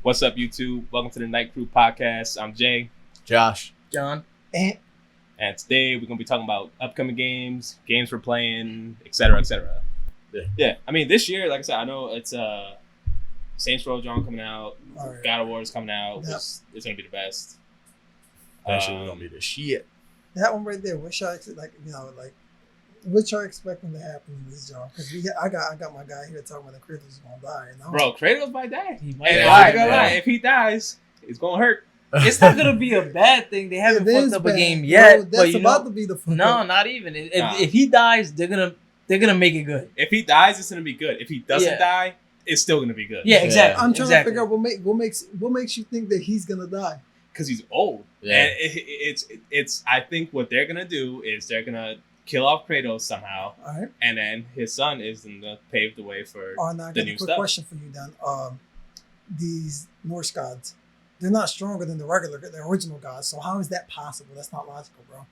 What's up, YouTube? Welcome to the Night Crew podcast. I'm Jay. Josh. John. And today we're going to be talking about upcoming games we're playing, etc., etc. Yeah. I mean, this year, like I said, I know it's Saints Row John coming out. Right. God of War is coming out. Yep. It's going to be the best. That shit is going to be the shit. That one right there. What y'all what y'all expecting to happen in this job? Because I got my guy here talking about the Kratos is gonna die. Bro, Kratos might die. He might die. I ain't gonna lie. If he dies, it's gonna hurt. It's not gonna be a bad thing. They haven't fucked up a game yet. Bro, that's about to be the fuck No, up. not even. If he dies, they're gonna make it good. If he dies, it's gonna be good. If he doesn't die, it's still gonna be good. Yeah, exactly. I'm trying to figure out what makes you think that he's gonna die. Because he's old. Yeah. And it's. I think what they're gonna do is they're gonna kill off Kratos somehow, all right, and then his son is gonna pave the way for the new stuff. Quick question for you, Dan. These Norse gods, they're not stronger than the original gods. So how is that possible? That's not logical, bro.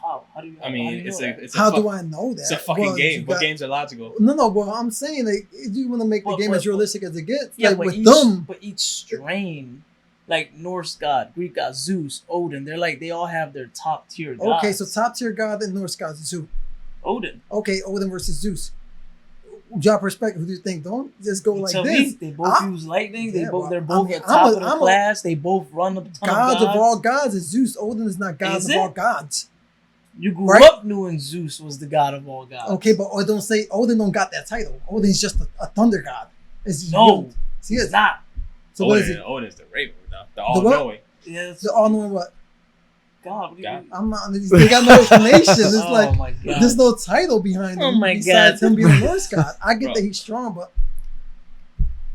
How do you? I mean, how do I know that? It's a fucking game. What games are logical? No. Well, I'm saying if you want to make the game as realistic as it gets, yeah, like with but each strain. Like Norse god, Greek god, Zeus, Odin. They all have their top tier gods. Okay, so top tier god and Norse gods is who? Odin. Okay, Odin versus Zeus. Your perspective, who do you think? Don't just go like this. Me, they both use lightning. They're both at top of the class. They both run up the gods of all gods is Zeus. Odin is not gods of all gods. You grew up knowing Zeus was the god of all gods. Okay, but Odin don't got that title. Odin's just a thunder god. He's not. So what is it? Odin's the Raven, the all-knowing. Yes. The all-knowing what? God, what do you mean? I'm not. They got no explanation. It's oh my God. There's no title behind him. Oh my besides God. him being a Norse god. I get that he's strong, but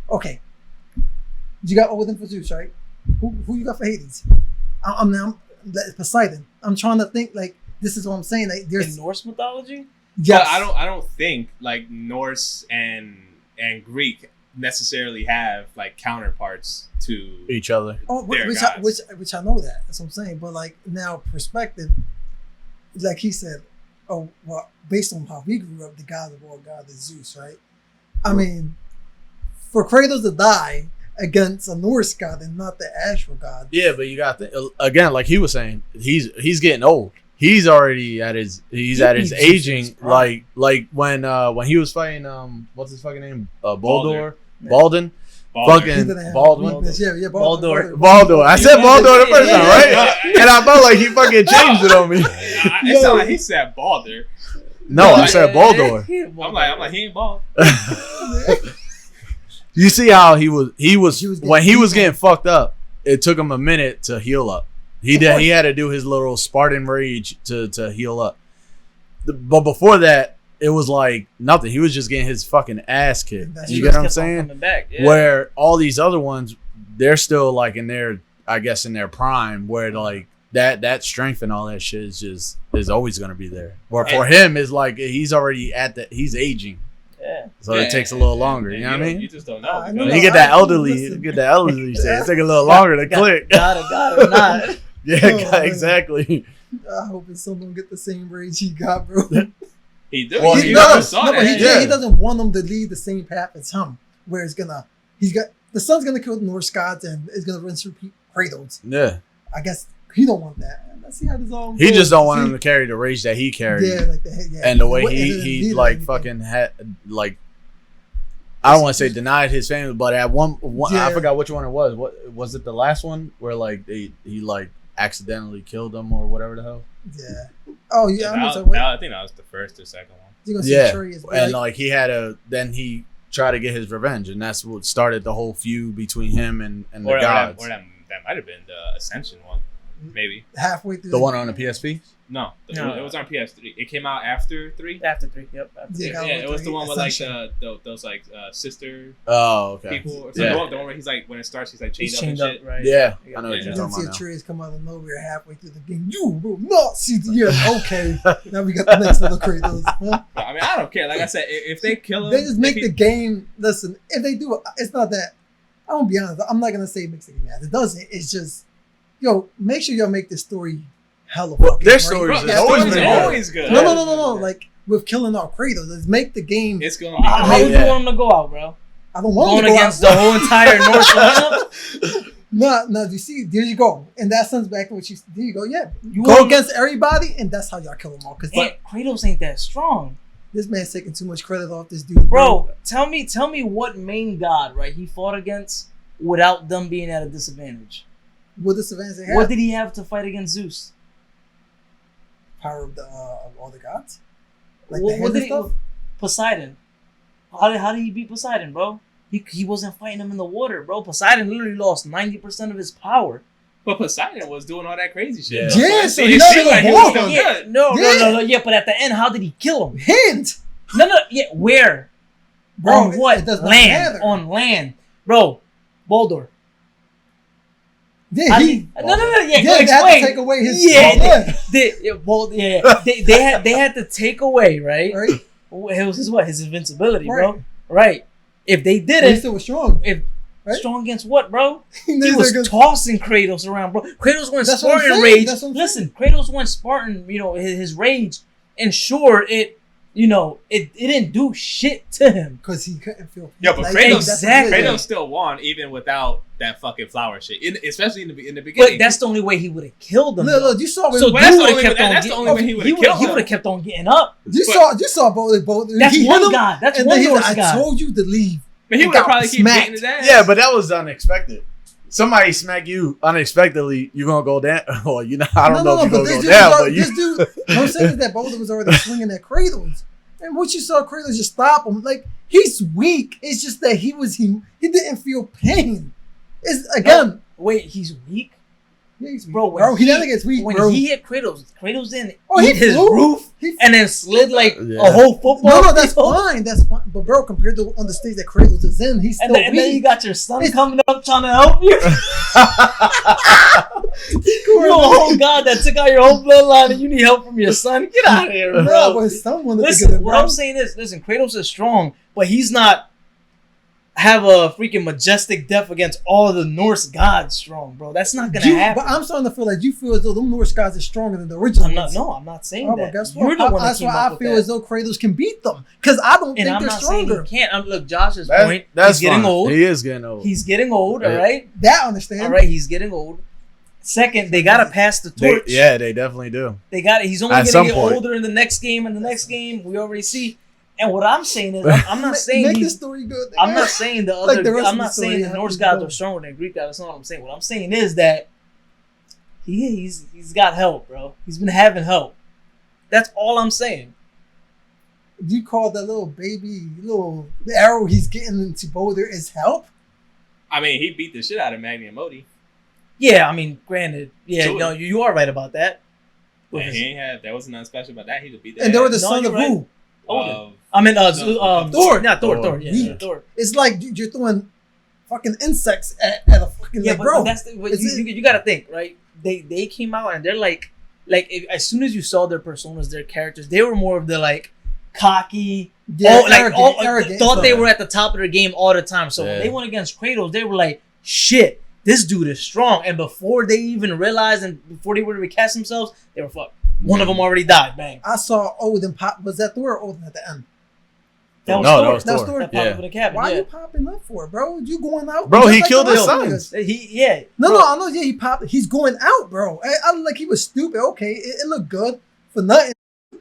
okay. You got Odin for Zeus, right? Who you got for Hades? I'm Poseidon. I'm trying to think like this is what I'm saying. Like there's in Norse mythology. Yes. But I don't think like Norse and Greek necessarily have like counterparts to each other. Oh, which I know that. That's what I'm saying. But like now perspective, like he said, oh well, based on how we grew up, the god of all gods is Zeus, right? I mean, for Kratos to die against a Norse god and not the actual god. Yeah, but you got again, like he was saying, he's getting old. He's already at his aging. Like when he was fighting what's his fucking name? Baldwin. Fucking Baldwin. Yeah, Baldur. I said Baldur the first time, right? And I felt like he fucking changed it on me. It sounded like he said Baldur. No, I said Baldur. I'm like he ain't bald. You see how he was when he was getting fucked up, it took him a minute to heal up. He had to do his little Spartan rage to heal up. But before that, it was like nothing. He was just getting his fucking ass kicked. You get what I'm saying? Back, yeah. Where all these other ones, they're still like in their prime, where like that strength and all that shit is always gonna be there. Or for him, is like he's already he's aging. Yeah. So it takes a little longer. You know what I mean? You just don't know. You get that elderly shit. It take a little longer to click. Got it, not. Yeah, exactly. I hope his son don't get the same rage he got, bro. He does. Well, he doesn't want him to lead the same path as him. Where the son's gonna kill the Norse gods and is gonna rinse repeat Kratos. Yeah. I guess he don't want that. Let's see how this all goes. He just don't want him to carry the rage that he carried. Yeah, like that. Yeah. And the way he like fucking had like. I don't want to say denied his family, but at one I forgot which one it was. What was it? The last one where like he like accidentally killed them or whatever the hell. Yeah. Oh yeah. I think that was the first or second one. Yeah. And like he had then he tried to get his revenge, and that's what started the whole feud between him and the gods. Or that might have been the Ascension one, maybe halfway through. The one on the PSP. No, it was on PS3. It came out after 3. After 3, yep. It was the one with like those like sister. Oh, okay. People. So the one where he's like when it starts, he's like chained up and shit. Right? Yeah, I know what you're talking about. See Atreus come out of nowhere halfway through the game. You will not see the okay. Now we got the next little Kratos. Huh? I mean, I don't care. Like I said, if they kill him, they just make the game. Listen, if they do, it's not that. I'm gonna be honest. I'm not gonna say it makes the game bad. It doesn't. It's just, make sure y'all make this story hella fucking their stories is always good. No. Like with killing all Kratos, let's make the game. It's gonna be. How would you want them to go out, bro? I don't want going to go against out. the whole entire North lineup. No, you see, there you go. And that sounds back to what you. There you go. Yeah, You go won't- against everybody, and that's how y'all kill them all. Because Kratos ain't that strong, this man's taking too much credit off this dude, bro. Tell me what main god, right? He fought against without them being at a disadvantage. What disadvantage they have? What did he have to fight against Zeus? Power of all the gods. Like What the hands did and stuff. Poseidon. How did he beat Poseidon, bro? He wasn't fighting him in the water, bro. Poseidon literally lost 90% of his power. But Poseidon was doing all that crazy shit. Yeah. Yeah, So so it he not seemed like he even was born. still good. No. Yeah, but at the end, how did he kill him? Hint, No, yeah, where? bro. On what? It does not Land. matter. On land. Bro, Baldur. Yeah, How he. did he- no, yeah, Yeah, go they had to explain. take away his. They had to take away, right? Right. It was his invincibility, Right. bro. Right. If they But he didn't, still was strong. Right? Strong against what, bro? He He was tossing Kratos around, bro. Kratos went That's what I'm Spartan saying. rage. That's what I'm Listen, Kratos went Spartan, his rage. And sure, it didn't do shit to him. because he couldn't feel. Yeah, but like, Kratos, that's what it is. Kratos still won even without that fucking flower shit. Especially in the But beginning. that's the only way he would have killed him. Look, you saw. So Well, that's dude the would only have way- kept on. that's the only way he would've He killed would him. have kept on getting up. you saw both. That's he hit one him, god. That's and one then he was Norse like, god. I told you to leave. But he He would have got probably keep smacked. beating his ass. Yeah, but that was unexpected. Somebody smack you unexpectedly, you're gonna go down. Well, I don't know if you're gonna go down, but you. This dude, what I'm saying is that Boulder was already swinging at Kratos, and once you saw Kratos just stop him, like he's weak. It's just that he didn't feel pain. It's again, Wait, he's weak? yeah, he's weak. Bro, he never gets weak, When bro. he hit Kratos didn't He eat his flew. roof He- and then slid like Yeah. a whole football no, that's field. fine. That's fine. But bro, compared to on the stage that Kratos is in, he's still And then you weak. got your son It's- coming up trying to help you. You're a whole god that took out your whole bloodline and you need help from your son. Get out of here, Bro, bro. but someone Listen, what I'm saying is, Kratos is strong, but he's not have a freaking majestic death against all of the Norse gods strong, bro. That's not gonna happen. But I'm starting to feel like you feel as though them Norse gods are stronger than the original. I'm ones. I'm not saying Oh, that. but guess You're what? the one that That's came why up I with feel that. as though Kratos can beat them because I don't And think I'm they're not saying stronger. he can't. Look, Josh's That's point. that's He's getting fine. old. He is getting old. He's getting old. Yeah. All right. That I understand. All right. He's getting old. Second, they gotta pass the They, torch. yeah, they definitely do. They got it. He's only At gonna some get point. older in the next game. And the next game, we already see. And what I'm saying is, I'm not Make saying this he's. story good. I'm not saying the Like other. the rest I'm of the not story, saying the how Norse he's gods going. are stronger than Greek gods. That's not what I'm saying. What I'm saying is that he's got help, bro. He's been having help. That's all I'm saying. You call that little arrow he's getting into Boulder is help? I mean, he beat the shit out of Magni and Modi. Yeah, I mean, granted, yeah, Sure. no, you are right about that. And he ain't had, there wasn't nothing special about that. He just beat that. And they were the ass son you're of right. who? of I mean, No, Thor, Thor. not Thor, Thor. yeah, Weak. Thor. It's like you're throwing fucking insects at a fucking Yeah, like, but, bro. but that's the, but Is you got to think, right? They came out and they're like if, as soon as you saw their personas, their characters, they were more of the like cocky, arrogant thought they stuff. were at the top of their game all the time. So when Yeah. they went against Kratos, they were like, shit, this dude is strong. And before they even realized and before they were to recast themselves, they were fucked. One of them already died. Bang. I saw Odin pop. Was that Thor or Odin at the end? That was No, Thor. that was That was Thor. Thor. That popped Yeah. up in the cabin. Why yeah. you popping up for, bro? You going out? Bro, Just he like killed the his rest of sons. niggas. Yeah. No, Bro, I know. Yeah, he popped. He's going out, bro. I look like he was stupid. Okay, it looked good for nothing.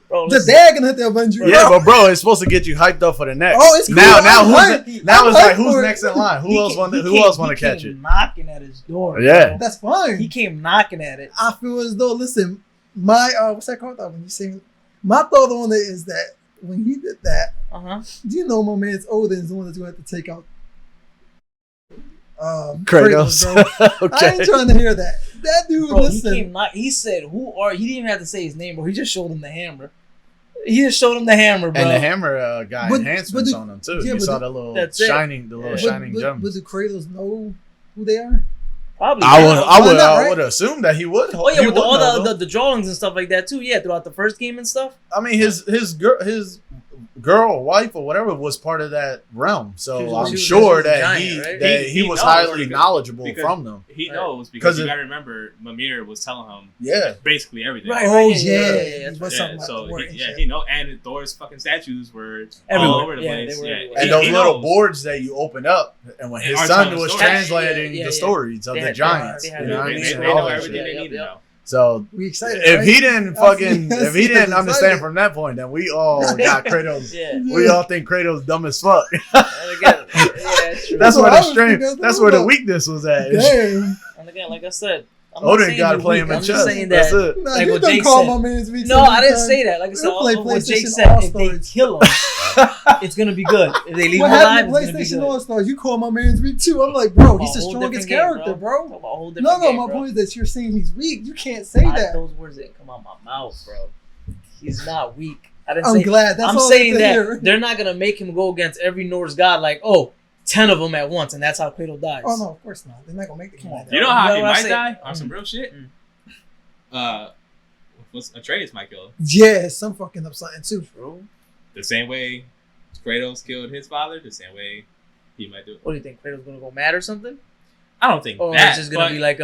bro, The listen. dad gonna hit the Avenger. Yeah, bro. but bro, it's supposed to get you hyped up for the next. Oh, it's cool. now I'm hyped. who's I'm now it's like hyped who's for it. next in line? Who He else came- want he who came- else want to he catch came it? knocking at his door. Yeah. bro. That's fine. He came knocking at it. I feel as though, listen, my what's that called? When you sing, my thought on it is that when he did that, do you know my man's Odin is the one that's going to have to take out Kratos. bro. I Okay. ain't trying to hear that. That dude, Bro, listen. he said, "Who are?" He didn't even have to say his name, bro. He just showed him the hammer. He just showed him the hammer, bro. And the hammer got But- enhancements but on them too. yeah, You but saw the- the little That's it. shining, the little Yeah. shining but gems. do Kratos know who they are? Probably. I yeah. would, Why not, right? would assume that he would. Oh yeah, he with would all know, the, though. the drawings and stuff like that too. Yeah, throughout the first game and stuff. I mean, his girl, his girl or wife or whatever was part of that realm. So She I'm was sure a that giant, right? he was knows highly because- knowledgeable because from them. He Right. knows because you Because gotta remember Mimir was telling him Yeah. basically everything. Right. Oh yeah, yeah, that's what's Yeah, something about so the word and shit. he know, and Thor's fucking statues were Everywhere. all over the Yeah, place. they were Yeah, everywhere. And He- those he little knows. boards that you open up, and when his Are son telling was stories. translating Yeah, the yeah. stories of They the had- giants, they had- you know what I They, mean? they And know all that everything shit. they need to Yep. know. So We excited. if right? he didn't fucking, if he didn't understand excited. from that point, then we all got Kratos. Yeah. We all think Kratos dumb as fuck. And again, yeah, it's true. That's what where I the was strength. thinking. That's where the weakness was at. Damn. And again, like I said, I'm not Odin saying got to you're play weak. him in I'm chess. just saying That's that. it. Nah, Like you what done Jake called said. my man's weak. No, so I many didn't times. say that. Like I said, We'll play what Jake PlayStation said, if they All-Stars. kill him, it's gonna be good. If they leave What him alive, happened to it's gonna be PlayStation good. All Stars? You call my man's weak too. I'm like, bro, he's the A whole strongest different game, character, bro. bro. Talk about a whole No, different game, my bro. point is that you're saying he's weak. You can't say that. Those words didn't come out my mouth, bro. He's not weak. I didn't I'm say. glad. That's I'm all saying I that hear. they're not gonna make him go against every Norse god like, 10 of them at once, and that's how Kratos dies. Oh no, of course not. They're not gonna make the Come game on, like that. You know how You know he what I'm might saying? die on some real shit? Mm. What's Atreus might kill him. Yeah, some fucking up something too. Bro, The same way Kratos killed his father, the same way he might do it. what do you think? Kratos gonna go mad or something? I don't think Or that. it's just gonna but be like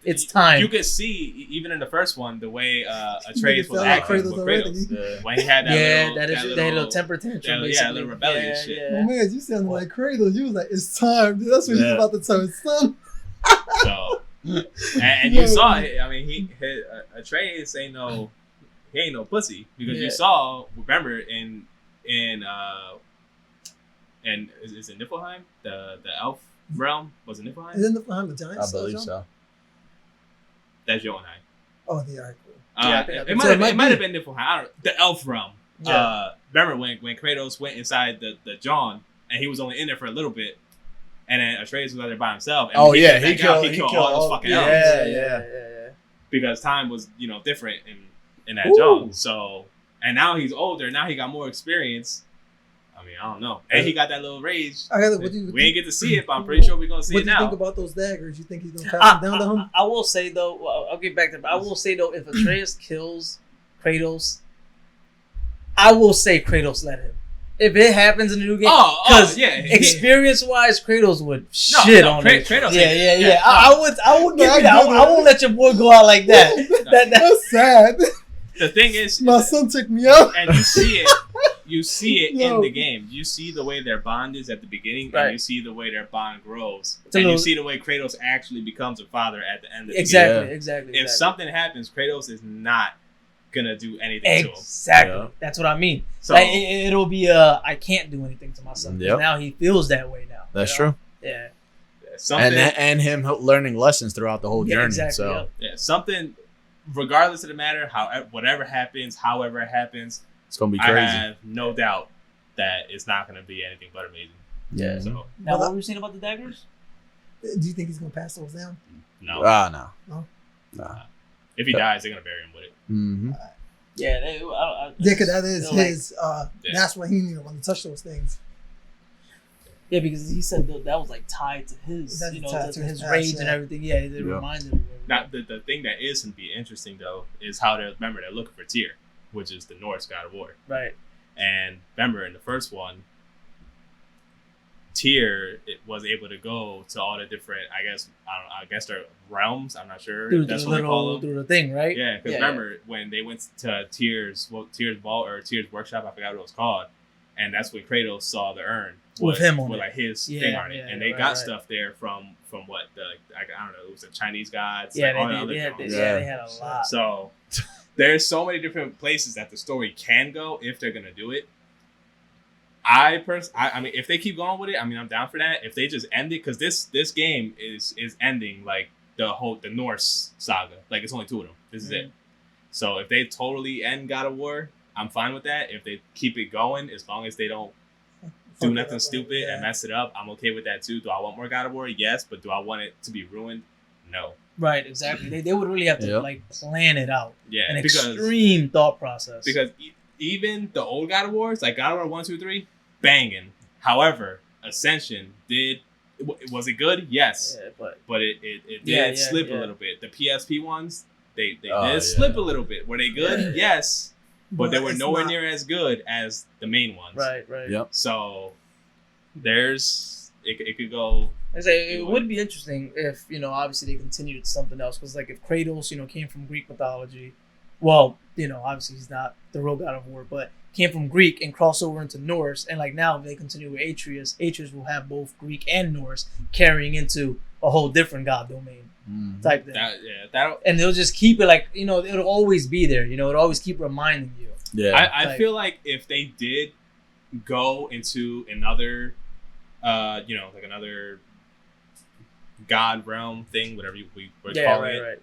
it's you- time. You could see even in the first one the way Atreus was felt like acting Kratos with already. Kratos when he had that yeah, little, that little temper tantrum. that- basically. little rebellious shit. Oh Yeah. man, you sounded like Kratos. You was like, it's time. Dude. That's what he was Yeah. about to tell his son. So and you saw it. I mean, Atreus ain't no pussy because Yeah. you saw. Remember in and is it Niflheim the elf realm? Was it Niflheim? And then behind the Giants. I believe so. That's Jotunheim. Oh, they are cool. Yeah, I think- It so it might might have been Niflheim. I don't know. The elf realm. Yeah. Remember when Kratos went inside the John and he was only in there for a little bit, and then Atreus was out there by himself. And Oh when yeah, came he back out, killed all those fucking elves yeah. because time was different in that Ooh. John. So and now he's older. Now he got more experience. I mean, I don't know. And he got that little rage. What do you We ain't get to see it, but I'm pretty sure we're gonna see What it do you now. think about those daggers? You think he's gonna pass them down to him? I will say though, I'll get back to that. But I will say though, if Atreus kills Kratos, I will say Kratos let him. If it happens in the new game, Yeah. experience-wise, Kratos would shit on it. Kratos. Yeah. I would give you that. I won't let your boy go out like that. That's sad. The thing is, My son took me out. and you see it. You see it Yo. in the game. You see the way their bond is at the beginning, Right. and you see the way their bond grows, It's a and you little- see the way Kratos actually becomes a father at the end of the Exactly. game. If something happens, Kratos is not gonna do anything to him. Exactly. Yeah. That's what I mean. So Like, it'll be I can't do anything to myself. 'Cause Yep. Now he feels that way now. That's you know? true. Yeah. something, And him learning lessons throughout the whole Yeah, journey. exactly. So something, regardless of the matter, whatever happens, however it happens, it's gonna be I crazy. have no doubt that it's not gonna be anything but amazing. Yeah. So Now, what were you saying about the daggers? Do you think he's gonna pass those down? no, No. if he dies, they're gonna bury him with it. Mm-hmm. Yeah. Yeah, because that is like- his. Yeah. That's what he needed when he touched those things. Yeah, because he said that was like tied to his, That's tied to to his his past, rage and yeah. everything. Yeah, it reminded him. of Now, everything. the thing that is going to be interesting, though, is how they're looking for Tyr, which is the Norse god of war. Right. And remember, in the first one, Tyr was able to go to all the different, I guess they're realms. I'm not sure. Through That's the what they call them. through the thing, right? Yeah, because remember when they went to Tyr's vault or Tyr's workshop, I forgot what it was called, and that's when Kratos saw the urn With him on with it. like his thing Yeah, on it, yeah, and they right, got right. stuff there from what I don't know, it was the Chinese gods, Yeah, like all the they other did. gods. They had a lot. So there's so many different places that the story can go if they're gonna do it. I mean, if they keep going with it, I mean, I'm down for that. If they just end it, because this game is ending like the Norse saga. Like it's only 2 of them. This is it. So if they totally end God of War, I'm fine with that. If they keep it going, as long as they don't do nothing stupid and mess it up, I'm okay with that too. Do I want more God of War? Yes, but do I want it to be ruined? No. Right, exactly. They would really have to like plan it out. Yeah, An because extreme thought process. because even the old God of Wars, like God of War 1, 2, 3, banging. However, Ascension was it good? Yes, but it did slip a little bit. The PSP ones, they did slip a little bit. Were they good? Yes, but they were it's nowhere not- near as good as the main ones. Right. Yep. So there's it could go. I say it would be interesting if obviously they continued something else, because like if Kratos came from Greek mythology, well obviously he's not the real god of war, but came from Greek and crossed over into Norse, and like now if they continue with Atreus will have both Greek and Norse carrying into a whole different god domain type thing. And they'll just keep it like it'll always be there. It'll always keep reminding you. Yeah, I feel like if they did go into another, like another god realm thing, whatever we would call it. Right.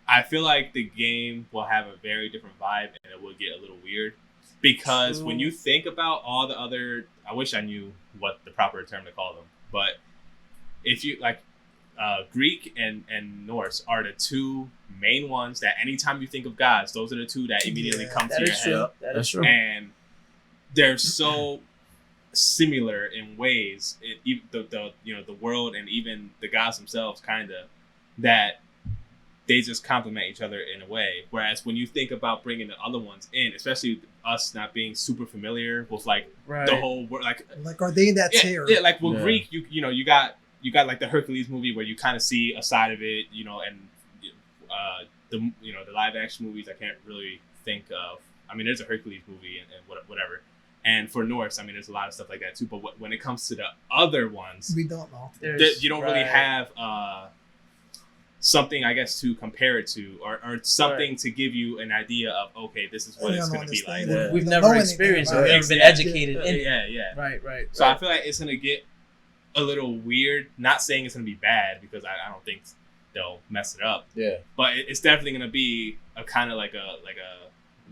I feel like the game will have a very different vibe, and it will get a little weird because when you think about all the other, I wish I knew what the proper term to call them, but if you like, Greek and Norse are the two main ones that anytime you think of gods, those are the two that immediately come to your head. That's true. And they're so similar in ways, the world and even the gods themselves, kind of, that they just complement each other in a way. Whereas when you think about bringing the other ones in, especially us not being super familiar with like the whole world, like are they in that tier? Yeah, like with Greek, you got like the Hercules movie where you kind of see a side of it, and the live action movies I can't really think of. I mean, there's a Hercules movie and whatever. And for Norse, I mean, there's a lot of stuff like that too. But when it comes to the other ones, we don't know. You don't really have something, I guess, to compare it to, or something to give you an idea of, okay, this is what it's going to be like. Yeah. We've never experienced it. We've never been educated in it. Yeah. Right. So I feel like it's going to get a little weird. Not saying it's going to be bad, because I don't think they'll mess it up. Yeah. But it's definitely going to be a kind of like a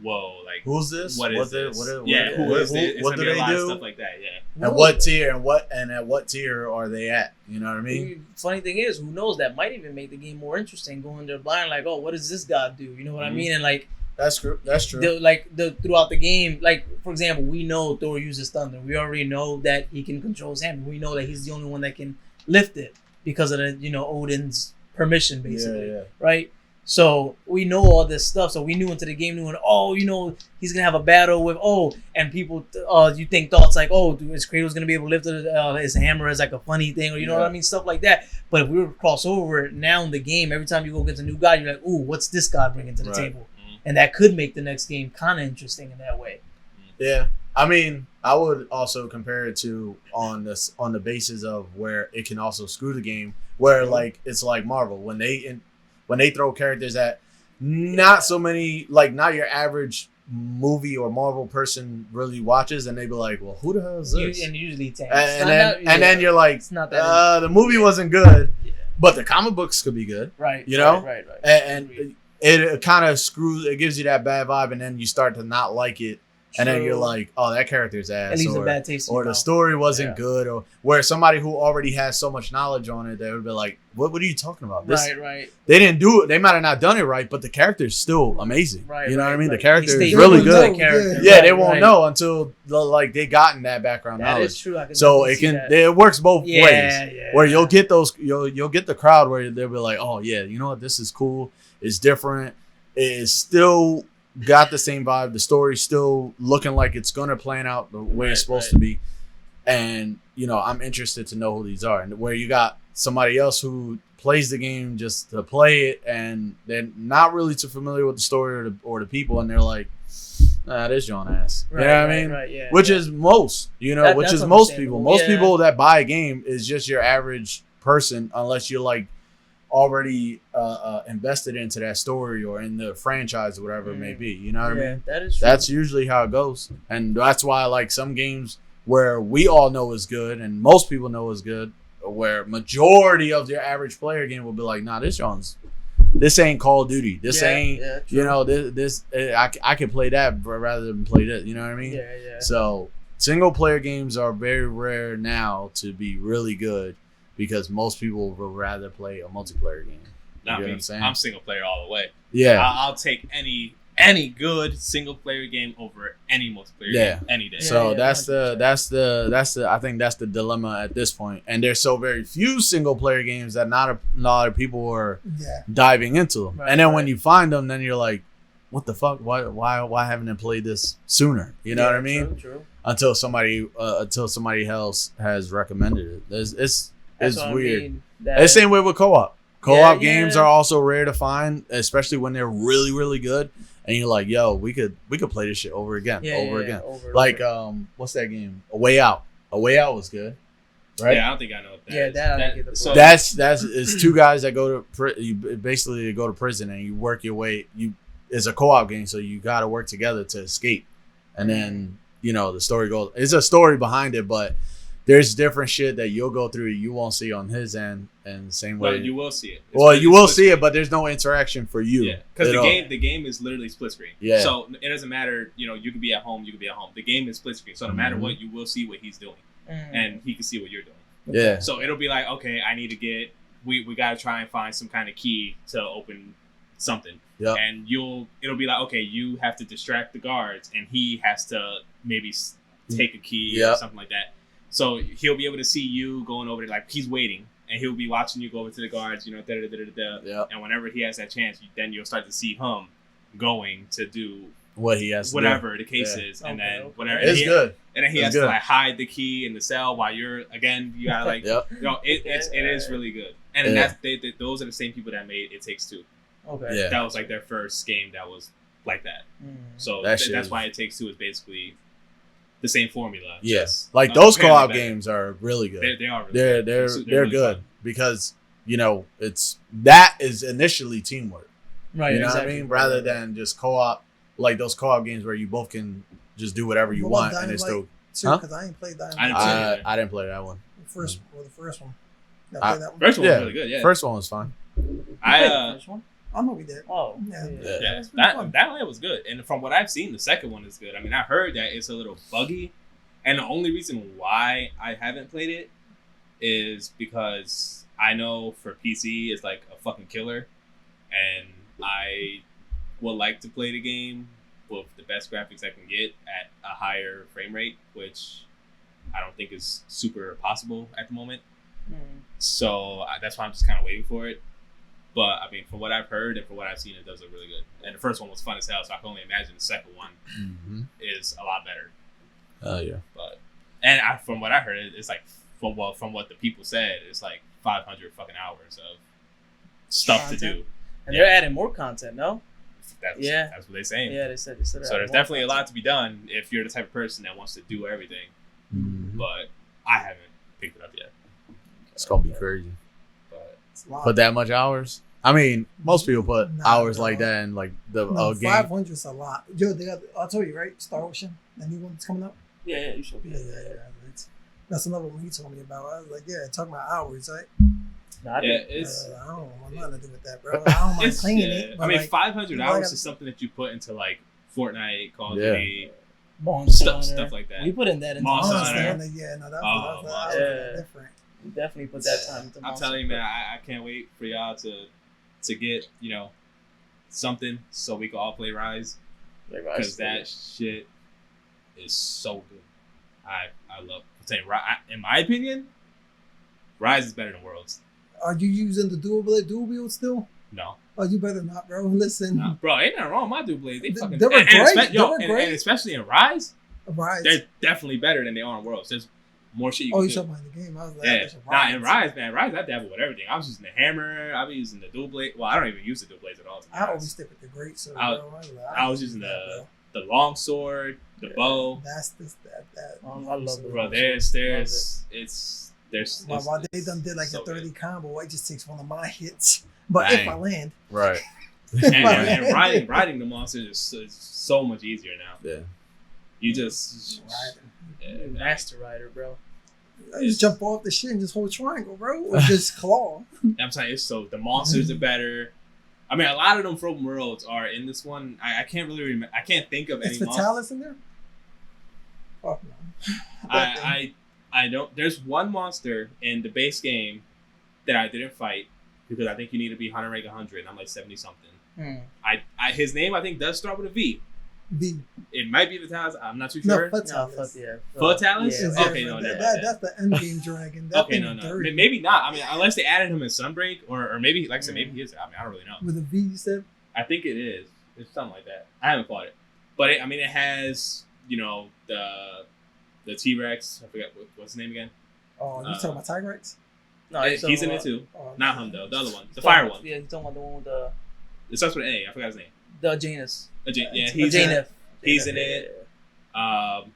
whoa, like who's this? What is this? Who is this? It's what do be a they lot do? of stuff like that. Yeah. And what tier? And at what tier are they at? You know what I mean? Funny thing is, who knows? That might even make the game more interesting. Going there blind, like, oh, what does this god do? You know what I mean? And like, that's true. Throughout the game, like for example, we know Thor uses thunder. We already know that he can control his hammer. We know that he's the only one that can lift it because of the Odin's permission, basically, right? So we know all this stuff. So we knew into the game, he's gonna have a battle with and people, you think thoughts like, is Kratos gonna be able to lift his hammer as like a funny thing, or what I mean, stuff like that. But if we were to cross over now in the game, every time you go against a new god, you're like, ooh, what's this god bringing to the table? And that could make the next game kind of interesting in that way. Yeah, I mean, I would also compare it to on the basis of where it can also screw the game, where like it's like Marvel when they throw characters that not so many, like not your average movie or Marvel person really watches, and they be like, well, who the hell is this? And usually it's and then you're like, it's not that the movie wasn't good, but the comic books could be good, right? Right. And it kind of screws, it gives you that bad vibe, and then you start to not like it. And then you're like, oh, that character's ass. It leaves a bad taste in your or the mouth. story wasn't good. Or where somebody who already has so much knowledge on it, they would be like, what are you talking about? Right. They didn't do it. They might have not done it right, but the character's still amazing. Right. You know what I mean? Right. The character is They really don't good. know, Yeah, they won't know until they gotten that background That knowledge. is true. I can So definitely it works both ways. Yeah. Where you'll get you'll get the crowd where they'll be like, oh yeah, you know what? This is cool. It's different. It's still got the same vibe. The story's still looking like it's gonna plan out the way it's supposed to be. And I'm interested to know who these are. And where you got somebody else who plays the game just to play it, and they're not really too familiar with the story or the people, and they're like, nah, this John ass. You know what I mean? Right, which is most, which is most people. Most people that buy a game is just your average person, unless you're like already invested into that story or in the franchise or whatever it may be. You know what I mean? That is true. That's usually how it goes. And that's why I like some games where we all know is good and most people know is good, where majority of your average player game will be like, nah, this ain't Call of Duty. This ain't, this I can play that rather than play this. You know what I mean? Yeah. So single player games are very rare now to be really good, because most people would rather play a multiplayer game. Not me. I'm single player all the way. Yeah. I'll take any good single player game over any multiplayer game any day. So that's the I think that's the dilemma at this point. And there's so very few single player games that not a lot of people are diving into them. And then when you find them, then you're like, what the fuck? Why haven't I played this sooner? You know what I mean? True. Until somebody else has recommended it. It's weird. The same way with co-op. Co-op games are also rare to find, especially when they're really, really good. And you're like, yo, we could play this shit over again. Like, what's that game? A Way Out. A Way Out was good, right? Yeah, I don't think I know what that is. that I don't get the so that's it's two guys that go to you basically go to prison and you work your way. It's a co-op game, so you got to work together to escape. And then the story goes. It's a story behind it, but there's different shit that you'll go through you won't see on his end, and the same way. Well, you will see it. You will see it, but there's no interaction for you. Yeah, because the game is literally split screen. Yeah. So it doesn't matter. You can be at home. You can be at home. The game is split screen. So no matter what, you will see what he's doing, and he can see what you're doing. Yeah. So it'll be like, okay, I need to get. We got to try and find some kind of key to open something. Yep. And it'll be like, okay, you have to distract the guards, and he has to maybe take a key or something like that. So he'll be able to see you going over there, like he's waiting, and he'll be watching you go over to the guards, And whenever he has that chance, then you'll start to see him going to do what he has, whatever the case is, and then whatever. It's good. And then he has to like hide the key in the cell while you gotta like, it is really good. And then those are the same people that made It Takes Two. Okay. Yeah. That was like their first game that was like that. So that's why It Takes Two is basically the same formula. Yes, like those co-op games are really good. They are. Really they're really good fun. Because that is initially teamwork. Right. You know what I mean? Rather than just co-op, like those co-op games where you both can just do whatever you want, and it's still. Because I ain't played that. I didn't play that one. The first one. That one? First one was really good. Yeah. First one was fun. First one. I know we did. Oh, yeah. That one was good, and from what I've seen, the second one is good. I mean, I heard that it's a little buggy, and the only reason why I haven't played it is because I know for PC it's like a fucking killer, and I would like to play the game with the best graphics I can get at a higher frame rate, which I don't think is super possible at the moment. So that's why I'm just kind of waiting for it. But I mean, from what I've heard and from what I've seen, it does look really good. And the first one was fun as hell, so I can only imagine the second one is a lot better. Oh yeah. But from what I heard, it's like from what the people said, it's like 500 fucking hours of stuff to do. And they're adding more content, no? That's what they're saying. Yeah, they said. So there's definitely a lot to be done if you're the type of person that wants to do everything. But I haven't picked it up yet. It's gonna be crazy. Put that much hours? I mean, most people put hours like that in like the game. 500 is a lot. Yo, I told you, right? Star Ocean, the new one that's coming up. Yeah, you should. Yeah. That's another one he told me about. I was like, yeah, talking about hours, right? I don't want nothing to do with that, bro. I don't mind playing it. I mean, 500 hours is something that you put into like Fortnite, Call of Duty, stuff like that. We put in that into Monster Hunter. Yeah, no, that was different. We definitely put that time into Monster. I'm telling you, man, I can't wait for y'all to get something so we can all play Rise, because that shit is so good. I love. I'm saying, in my opinion, Rise is better than Worlds. Are you using the dual wield still? No. Oh, you better not, bro. Listen, bro, ain't nothing wrong with my dual blades. They were great. And especially in Rise, Rise, they're definitely better than they are in Worlds. There's more shit you can do. Oh, you're talking about the game. I was like, in Rise, man. Rise, I dabble with everything. I was using the hammer. I be using the dual blade. Well, I don't even use the dual blades at all. I always stick with the great sword. I was using the long sword, the bow. That's that. I love the bro. While they done did like a 30 combo, it just takes one of my hits. But if I land, right. and riding the monsters is so much easier now. Yeah. You just master rider, bro. You just jump off the shit and just hold triangle, bro, or just claw. I'm saying the monsters are better. I mean, a lot of them from Worlds are in this one. I can't really remember. I can't think of any. Is Vitalis in there? Fuck no. I don't. There's one monster in the base game that I didn't fight because I think you need to be hunter rank 100. And I'm like 70 something. His name I think does start with a V. V. It might be Vitalis. I'm not too sure. Vitalis. Vitalis? Yeah. Okay, no, that's the end game dragon. That okay, no. Maybe not. I mean, unless they added him in Sunbreak, or maybe, like I said, maybe he is. I mean, I don't really know. With a V, you said? I think it is. It's something like that. I haven't fought it, but it has the T-Rex. I forgot what's his name again. Oh, you talking about Tigrex? No, he's in it too. Oh, Not him though. The other one, the fire one. Yeah, he's talking about the one with the. It starts with an A. I forgot his name. The Janus. Yeah, he's in it. He's in it.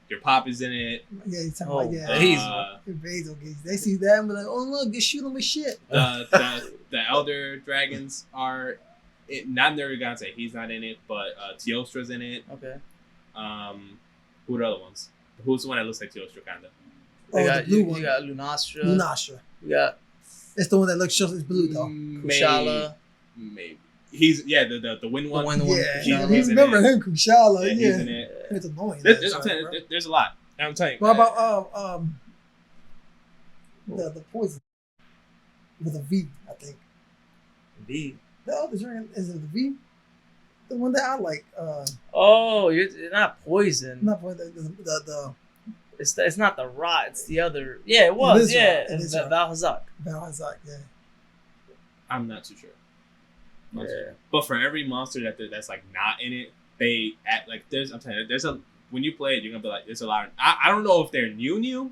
Your pop is in it. Yeah, he's talking about Basil. They see that and be like, oh look, just shoot him with shit. The elder dragons are. Not Narragansett. He's not in it, but Teostra's in it. Okay. Who are the other ones? Who's the one that looks like Teostra, kind of? You got Lunastra. You got. It's the one that looks just as blue though. Kushala. Maybe. He's the wind one. Yeah, remember him, Kushala. Yeah, he's in it. It's annoying. I'm telling you, there's a lot. I'm telling you. What about the poison with a V? I think. V. The other dragon is it the V? The one that I like. You're not poison. Not poison. The It's not the rot. It's the other. Yeah, it was. It and is Valhazak. Valhazak. Yeah. I'm not too sure. Yeah. But for every monster that's like not in it, they act like there's. I'm telling you, there's a when you play it, you're gonna be like, there's a lot. I don't know if they're new.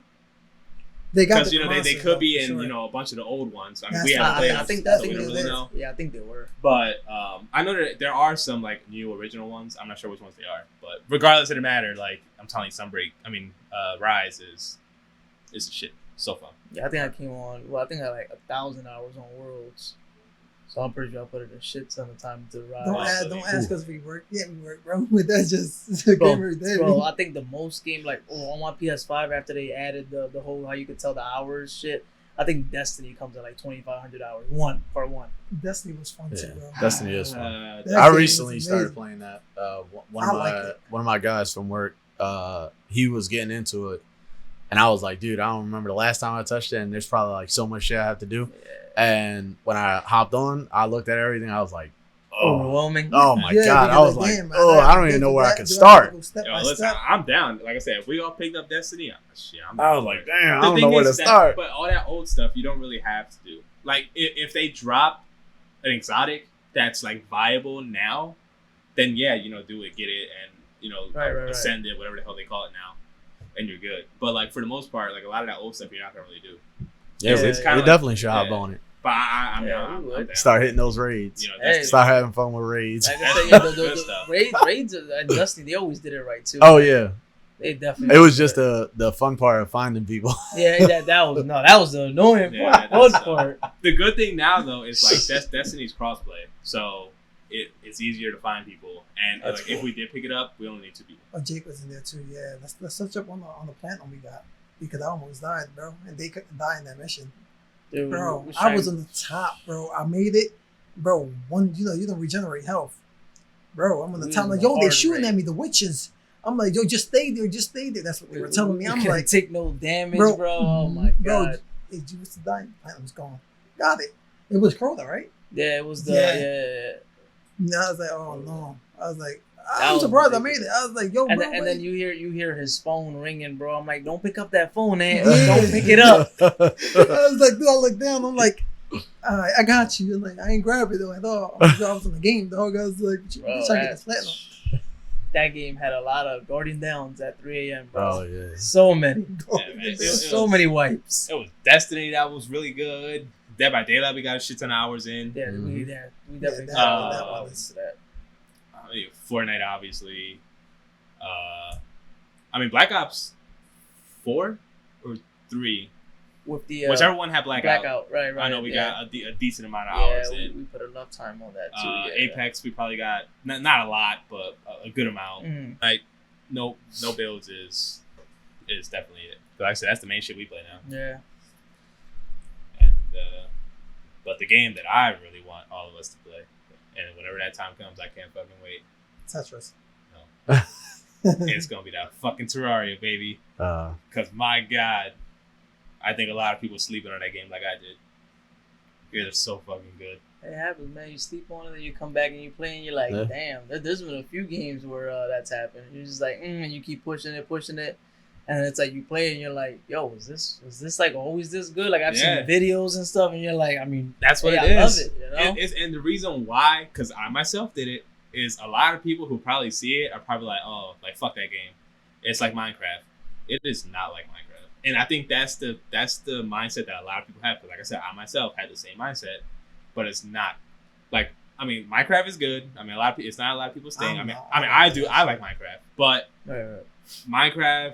They got because they could be in a bunch of the old ones. I mean, we haven't played. I think we they don't really know. Yeah, I think they were. But I know that there are some like new original ones. I'm not sure which ones they are, but regardless of the matter, like I'm telling you, Rise is the shit. So fun. Yeah, I think I came on. Well, I think I had like 1,000 hours on Worlds. So I'm pretty sure I put in a shit ton of time to Rise. Don't ask us if we work. Yeah, we work, bro. That's just a game right there. Bro, I think the most game on my PS5 after they added the whole how you could tell the hours shit. I think Destiny comes at like 2,500 hours. Part one. Destiny was fun too, bro. Destiny is fun. I recently started playing that. One of my guys from work, he was getting into it, and I was like, dude, I don't remember the last time I touched it, and there's probably like so much shit I have to do. Yeah. And when I hopped on, I looked at everything. I was like, overwhelming. Oh my god! I was like, I don't even know where I can start. Listen, I'm down. Like I said, if we all picked up Destiny, I was like, damn, I don't know where to start. But all that old stuff, you don't really have to do. Like if they drop an exotic that's like viable now, then yeah, do it, get it, and ascend it, whatever the hell they call it now, and you're good. But like for the most part, like a lot of that old stuff, you're not gonna really do. Yeah, we definitely should hop on it. But I'm down. Start hitting those raids. Start having fun with raids. Like I said, the raids and Destiny, they always did it right too. Oh yeah, they definitely. It was just the fun part of finding people. Yeah, that was the annoying part. The good thing now though is like Destiny's crossplay, so it's easier to find people. And like cool. If we did pick it up, we only need 2 people. Oh, Jake was in there too. Yeah, let's search up on the platinum we got because I almost died, bro, and they couldn't die in that mission. Dude, bro, I was on the top, bro. I made it, bro. You don't regenerate health, bro. I'm on the top. Like, yo, they're shooting at me. The witches. I'm like, yo, just stay there. That's what they were telling me. I'm like, take no damage, bro. Oh my god. Bro, you was dying. Platinum's gone. Got it. It was Crota, right? Yeah, it was the yeah. No, I was like, oh no. I was like, I'm surprised I made it. I was like, yo, bro. And then you hear his phone ringing, bro. I'm like, don't pick up that phone, man. Don't pick it up. I was like, dude, I look down. I'm like, I got you. I'm like, I ain't grab it though. I thought I was in the game, dog. I was like, trying to get this platinum. That game had a lot of Guardian Downs at 3 a.m. bro. Oh yeah, so many. So many wipes. It was Destiny that was really good. Dead by Daylight, we got a shit ton of hours in. Yeah, we definitely that. Fortnite, obviously. Black Ops 4 or 3. With the whichever one had Blackout. Right. I know we got a decent amount of hours in. We put enough time on that too. Apex, we probably got not a lot, but a good amount. Like no builds is definitely it. But like I said, that's the main shit we play now. Yeah. And but the game that I really want all of us to play, and whenever that time comes, I can't fucking wait. Tetris. No. It's gonna be that fucking Terraria, baby. Cause my God, I think a lot of people sleeping on that game like I did. It is so fucking good. It happens, man. You sleep on it, and you come back and you play, and you're like, damn. There's been a few games where that's happened. You're just like, and you keep pushing it, and it's like you play, and you're like, yo, is this like always this good? Like I've seen videos and stuff, and you're like, I mean, that's what it is. I love it, you know? And the reason why, because I myself did it. is a lot of people who probably see it are probably like, oh, like fuck that game. It's like Minecraft. It is not like Minecraft, and I think that's the mindset that a lot of people have. Because like I said, I myself had the same mindset, but it's not like. I mean, Minecraft is good. I mean, it's not a lot of people saying. I do. I like Minecraft, but Minecraft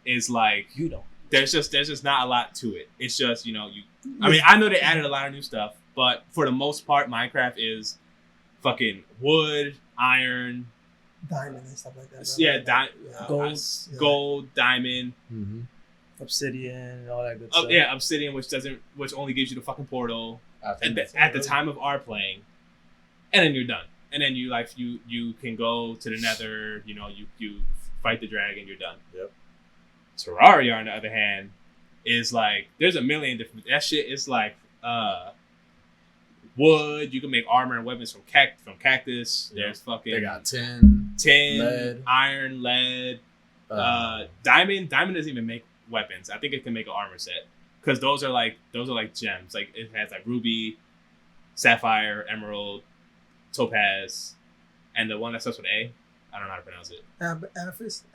is like you don't. There's just not a lot to it. It's just I mean, I know they added a lot of new stuff, but for the most part, Minecraft is fucking wood, iron, diamond and stuff like that. Yeah, gold, diamond, obsidian, and all that good stuff. Yeah, obsidian, which only gives you the fucking portal at the time of our playing, and then you're done. And then you can go to the Nether. You fight the dragon. You're done. Yep. Terraria, on the other hand, is like there's a million different. That shit is like wood. You can make armor and weapons from cactus. There's fucking. They got tin, lead. Iron, lead, diamond. Diamond doesn't even make weapons. I think it can make an armor set because those are like gems. Like it has like ruby, sapphire, emerald, topaz, and the one that starts with A. I don't know how to pronounce it. Amethyst,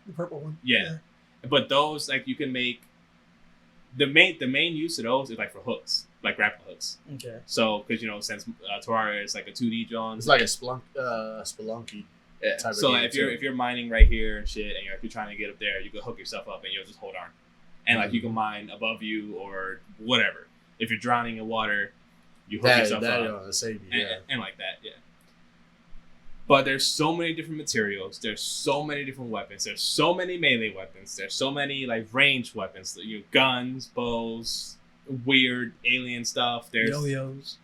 the purple one. Yeah. But those like you can make. The main use of those is like for hooks, like grappling hooks. Okay. So, because since Terraria is like a 2D John, it's like a Spelunky. Yeah. Type So of like, game if you're mining right here and shit, and you're trying to get up there, you can hook yourself up and you'll just hold on, and like you can mine above you or whatever. If you're drowning in water, you hook yourself up. Save you, and like that, yeah. But there's so many different materials. There's so many different weapons. There's so many melee weapons. There's so many like ranged weapons. Guns, bows, weird alien stuff. There's yo-yos.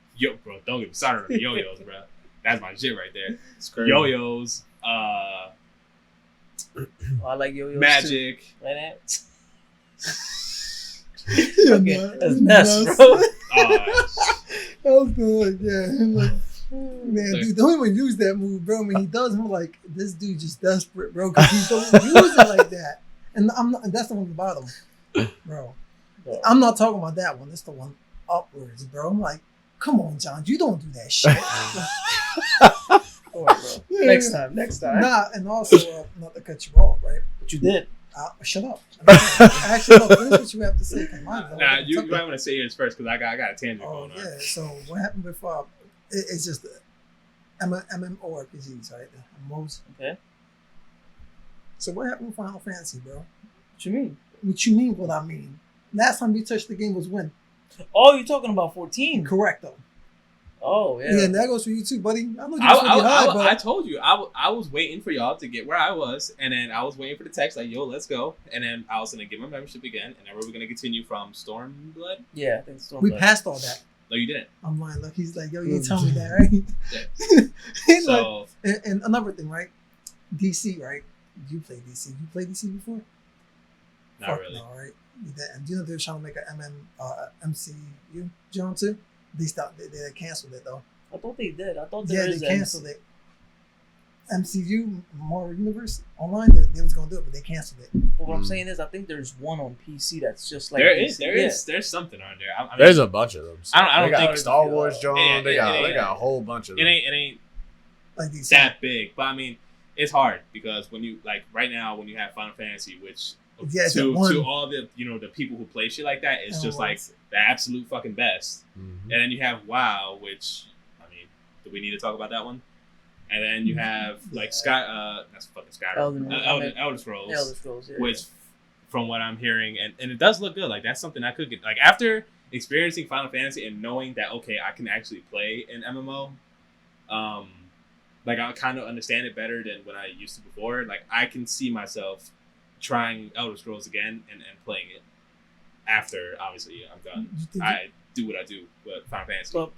Bro, don't get me started on the yo-yos, bro. That's my shit right there. It's crazy. Yo-yos. I like yo-yos. Magic. Too. Like that. Okay, that's nuts, bro. That was good. Yeah. Like, man, dude, don't even use that move, bro. When he does, I'm like, this dude just desperate, bro, because he don't use it like that. And that's the one at the bottom, bro. I'm not talking about that one. That's the one upwards, bro. I'm like, come on, John, you don't do that shit. Bro. Next time. Nah, and also, not to cut you off, right? But you did. Shut up. Actually, no, finish what you have to say. Nah, you might want to say yours first, because I got a tangent going on. Yeah, so what happened before? It's just MMORPGs, right? MMOs. Okay. So what happened with Final Fantasy, bro? What you mean? What you mean? What I mean? Last time we touched the game was when? Oh, you're talking about 14. Correct, though. Oh, yeah. Yeah, and that goes for you too, buddy. I know you're I told you. I was waiting for y'all to get where I was, and then I was waiting for the text like, yo, let's go. And then I was going to get my membership again, and then we were going to continue from Stormblood. Yeah, I think Stormblood. We passed all that. No, you didn't. I'm lying. Look, he's like, yo, you tell me that, right? Yeah. So, like, and another thing, right? DC, right? You play DC. You played DC before? Not really. No, right? And do you know they're trying to make an MCU John too? They canceled it though. I thought they did. I thought they canceled it. MCU Marvel Universe Online, they was gonna do it, but they canceled it. But what I'm saying is, I think there's one on PC that's just like there's something on there. I mean, there's a bunch of them. I don't think Star Wars, John. They got a whole bunch of them. It ain't like that big, but I mean, it's hard because when you like right now when you have Final Fantasy, which to all the the people who play shit like that, it's just like the absolute fucking best. Mm-hmm. And then you have WoW, which I mean, do we need to talk about that one? And then you have like that's fucking Skyrim, Elder Scrolls. Elder Scrolls, yeah. Which, from what I'm hearing, and it does look good. Like that's something I could get. Like after experiencing Final Fantasy and knowing that okay, I can actually play an MMO. Like I kind of understand it better than when I used to before. Like I can see myself trying Elder Scrolls again and playing it after obviously I'm done. I do what I do, but Final Fantasy. But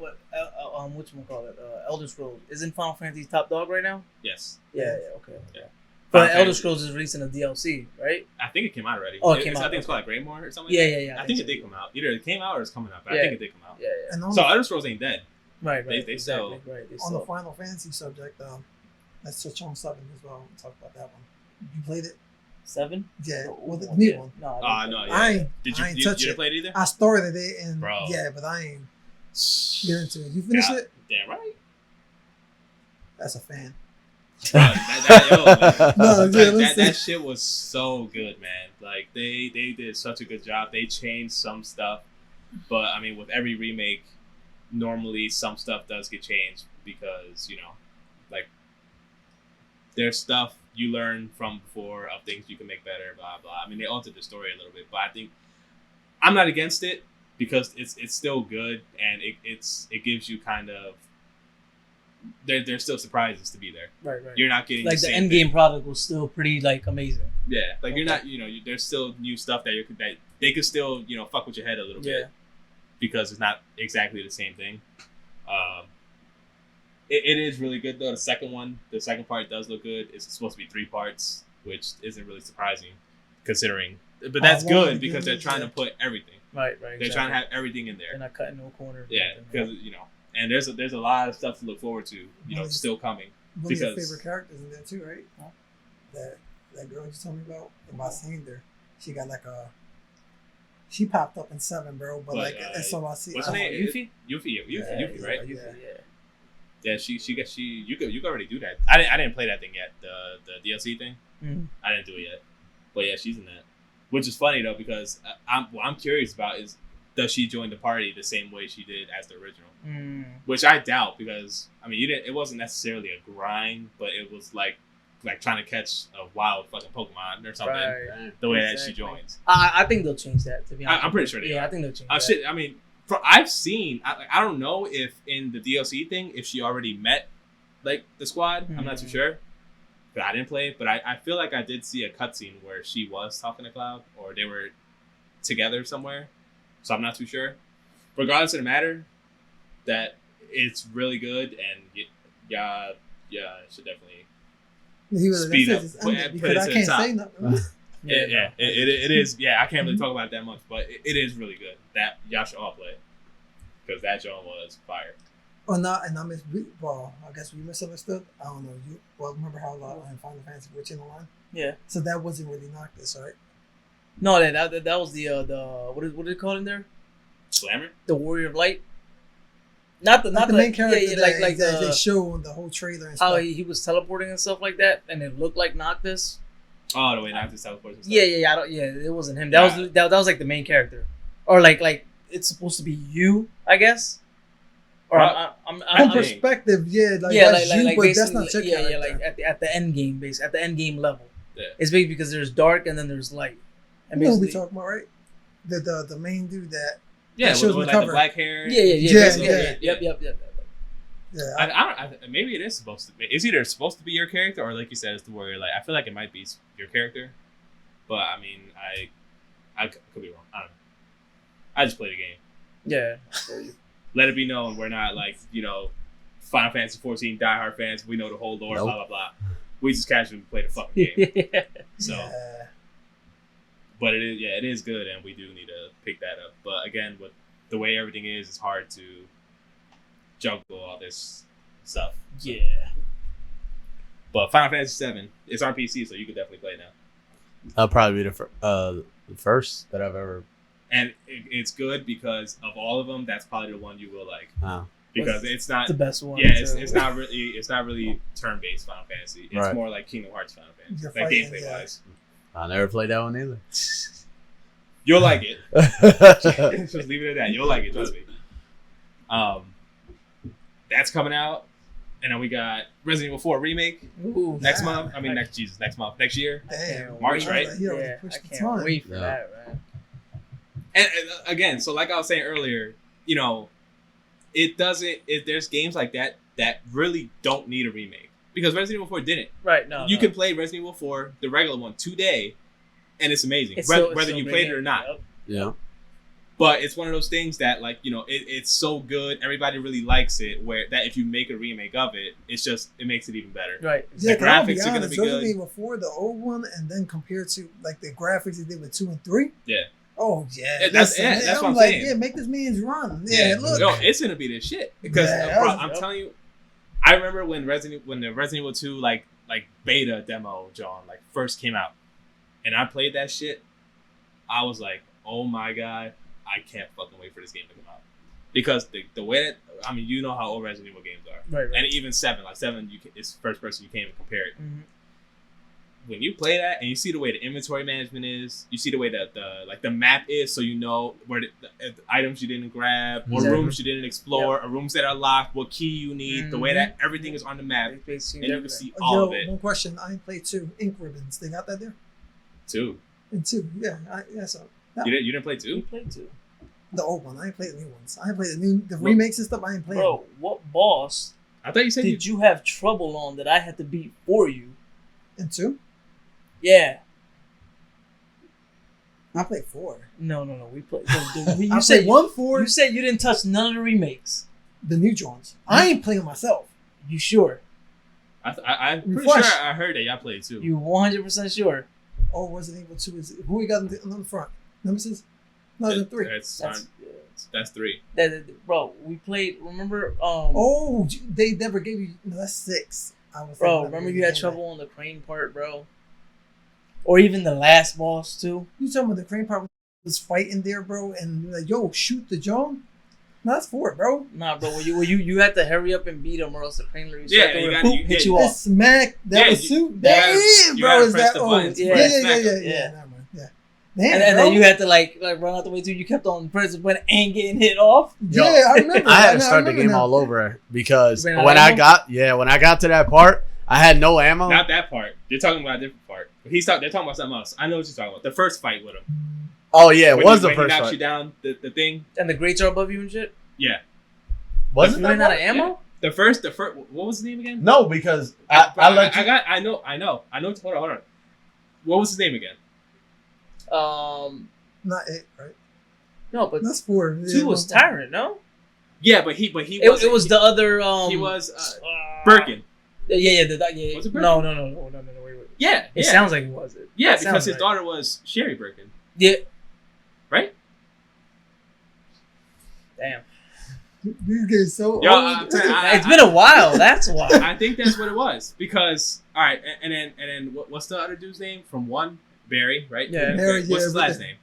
whatchamacallit, Elder Scrolls isn't Final Fantasy top dog right now? Yes. Yeah. Okay. Yeah. But Elder Scrolls is releasing a DLC, right? I think it came out already. Oh, it came out. I think it's called like Greymore or something. Yeah. I think it did come out. Either it came out or it's coming out. But I think it did come out. Yeah. So Elder Scrolls ain't dead. Right. They still on the Final Fantasy subject. Let's touch on 7 as well. We'll talk about that one. You played it? 7? Yeah. Well, the new one. No. Yeah. I ain't touch it. You didn't play it either? I started it and bro. Yeah, but I ain't get into it. You finished it? Damn right. That's a fan. Bro, No, that shit was so good, man. Like they did such a good job. They changed some stuff, but I mean, with every remake, normally some stuff does get changed because like there's stuff you learn from before of things you can make better. Blah blah. I mean, they altered the story a little bit, but I think I'm not against it because it's still good and it gives you kind of. There's still surprises to be there. Right. You're not getting like the end game product was still pretty like amazing. Yeah, like you're not. There's still new stuff that that they could still fuck with your head a little bit because it's not exactly the same thing. It is really good though. The second part does look good. It's supposed to be 3 parts, which isn't really surprising considering. But that's good because they're trying to put everything. Right. They're trying to have everything in there. They're not cutting no corners. Yeah, because and there's a lot of stuff to look forward to. Still coming. One of your favorite characters in there too, right? Huh? That girl you told me about seeing her. She got like she popped up in 7, bro. But like that's all I see. What's her name? Yuffie, right? Yuffie, yeah. You could already do that. I didn't play that thing yet. The DLC thing. Mm-hmm. I didn't do it yet. But yeah, she's in that. Which is funny though because what I'm curious about is does she join the party the same way she did as the original? Which I doubt because I mean it wasn't necessarily a grind, but it was like trying to catch a wild fucking Pokemon or something. Right. The way that she joins. I think they'll change that. To be honest, I'm pretty sure they are. I think they'll change that. Shit. I mean, I've seen. I don't know if in the DLC thing if she already met like the squad. I'm not too sure. But I didn't play it. But I feel like I did see a cutscene where she was talking to Cloud or they were together somewhere. So I'm not too sure. Regardless of the matter, that it's really good and it should definitely speed up. Put it to the top. Say nothing. It is. Yeah, I can't really talk about it that much, but it is really good. That y'all should all play because that show was fire. Oh no, and I guess we misunderstood. I don't know. Remember how in Final Fantasy we're in the line? Yeah. So that wasn't really Noctis, right? No, that was the what did it call in there? Slammer? The Warrior of Light. Not the main character. Like they show in the whole trailer and stuff. How he was teleporting and stuff like that, and it looked like Noctis. Oh, the way Noctis teleports. And stuff. Yeah. It wasn't him. That was like the main character, or like it's supposed to be you, I guess. Or from perspective, that's you, but that's not your character. Yeah, like at the end game base, at the end game level. Yeah. It's basically because there's dark and then there's light. And you know what we talking about, right? The main dude that shows with like the black hair. Yeah. Yep. Yeah, I maybe it is supposed to be. It's either supposed to be your character or like you said, it's the warrior. Like I feel like it might be your character, but I mean, I could be wrong. I don't know. I just played the game. Yeah. Let it be known we're not like Final Fantasy 14 diehard fans. We know the whole lore. Nope. Blah blah blah. We just casually play the fucking game. So, but it is good, and we do need to pick that up. But again, with the way everything is, it's hard to juggle all this stuff. Yeah. But Final Fantasy 7, it's on PC, so you could definitely play it now. That'll probably be the first that I've ever. And it's good because of all of them, that's probably the one you will like. Oh. Because it's not the best one. Yeah, it's not really turn-based Final Fantasy. It's more like Kingdom Hearts Final Fantasy, like gameplay wise. I never played that one either. You'll like it. Just leave it at that. You'll like it. Trust me. That's coming out, and then we got Resident Evil 4 remake next month. I mean, next month, next year. Damn, March, right? Yeah, I can't wait for that, man. And again, so like I was saying earlier, it doesn't. There's games like that really don't need a remake because Resident Evil 4 didn't. Right. No. You can play Resident Evil 4, the regular one, today, and it's amazing. Whether you played it or not. Yep. Yeah. But it's one of those things that it's so good. Everybody really likes it. Where that if you make a remake of it, it makes it even better. Right. Yeah, the graphics are gonna be good. Resident Evil 4, the old one, and then compared to like the graphics they did with 2 and 3. Yeah. Oh yeah, that's what I'm like, saying. Yeah, make this man's run. Yeah, look. No, it's gonna be this shit because I'm telling you, I remember when the Resident Evil 2 like beta demo, John, first came out, and I played that shit. I was like, oh my god, I can't fucking wait for this game to come out because the way that how old Resident Evil games are. Right. And even 7, like 7, it's first person. You can't even compare it. Mhm. When you play that and you see the way the inventory management is, you see the way that the map is, so you know where the items you didn't grab, or Exactly. rooms you didn't explore, or rooms that are locked, what key you need, the way that everything is on the map, They and seem you can everything. see all of it. One question. I ain't played 2. Ink ribbons. They got that there? 2. In 2. Yeah. So. No. You didn't play We 2? played 2. The old one. I ain't played the new ones. I ain't played the remakes and stuff. I ain't played. Bro, what boss I thought you said did you have trouble on that I had to beat for you? In 2? Yeah. I played 4. No. We played. I played 1, 4. You said you didn't touch none of the remakes. The new joints. I ain't playing myself. You sure? I'm pretty Refresh. sure I heard that y'all played 2. You 100% sure? Oh, Resident Evil 2 is who we got on the front? Nemesis? No, it's 3. That's 3. Bro, we played. Remember? Oh, they never gave you. No, that's 6. Bro, remember you had trouble on the crane part, bro? Or even the last boss too? You talking about the crane part was fighting there, bro, and you're like, yo, shoot the John? No, that's 4, bro. Nah, bro. You had to hurry up and beat him, or else the crane literally Yeah, hit you It's off. smack. That was suit. Damn, bro. Is that? Oh, buttons, yeah. press smack 'em. Never mind. Yeah. Damn, And bro. then you had to like run out the way too. You kept on pressing button and getting hit off. Yo, Yeah, I remember. I had to start the remember game now. all over because You ran out when of I ammo? got to that part, I had no ammo. Not that part. You're talking about a different part. They're talking about something else. I know what you're talking about. The first fight with him. Oh yeah, it When was he the first knocks fight. you down, the thing. And the grates are above you and shit. Yeah. Was it You that ran out of one? ammo. The first. What was his name again? No, because I let you. I know. Hold on. What was his name again? Not 8, right? No, but That's 4. 2 was Tyrant. No, Yeah, but he it was the other. he was Birkin. Yeah. Was it Birkin? No. Wait. Yeah. It yeah. sounds like it was it. Yeah, It because sounds his right. daughter was Sherry Birkin, Yeah. right? Damn. These guys so Yo, old. I'm telling you, It's been a while. That's why. I think that's what it was. Because all right, and then what's the other dude's name from 1? Barry, right? Yeah. Barry, What's yeah, his last name?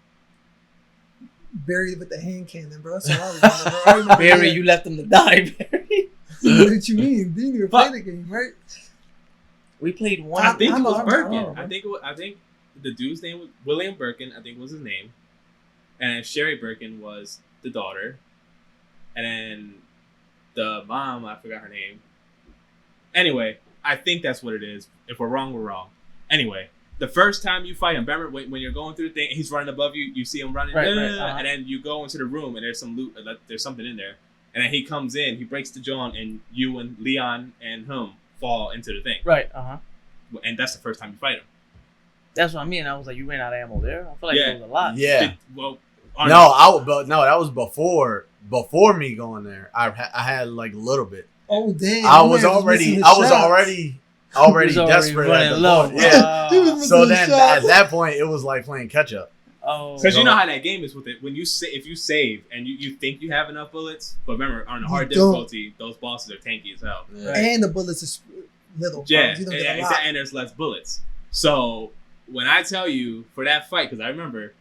Buried with the hand cannon, bro. That's all I remember, bro. I remember Barry, that. you left him to die, Barry. What you mean? You didn't even play the game, right? We played one. I think it was I Birkin. know, I think the dude's name was William Birkin. I think was his name, and Sherry Birkin was the daughter, and then the mom, I forgot her name. Anyway, I think that's what it is. If we're wrong, we're wrong. Anyway, the first time you fight him, remember when you're going through the thing, he's running above you. You see him running, Right, and then you go into the room, and there's some loot. There's something in there, and then he comes in. He breaks the jaw, and you and Leon and him fall into the thing. Right. And that's the first time you fight him. That's what I mean. I was like, you ran out of ammo there. I feel like Yeah. there was a lot. Yeah. Well, No, that was before me going there. I had like a little bit. Oh damn! I was already desperate at running the low. point. Yeah. He was So missing then shots. at that point, it was like playing catch up. Oh. because you know how that game is with it. When you if you save and you think you have enough bullets, but remember on the hard You don't. difficulty, those bosses are tanky as hell. And the bullets is little. Yeah, You don't get a lot. and there's less bullets. So when I tell you for that fight, because I remember,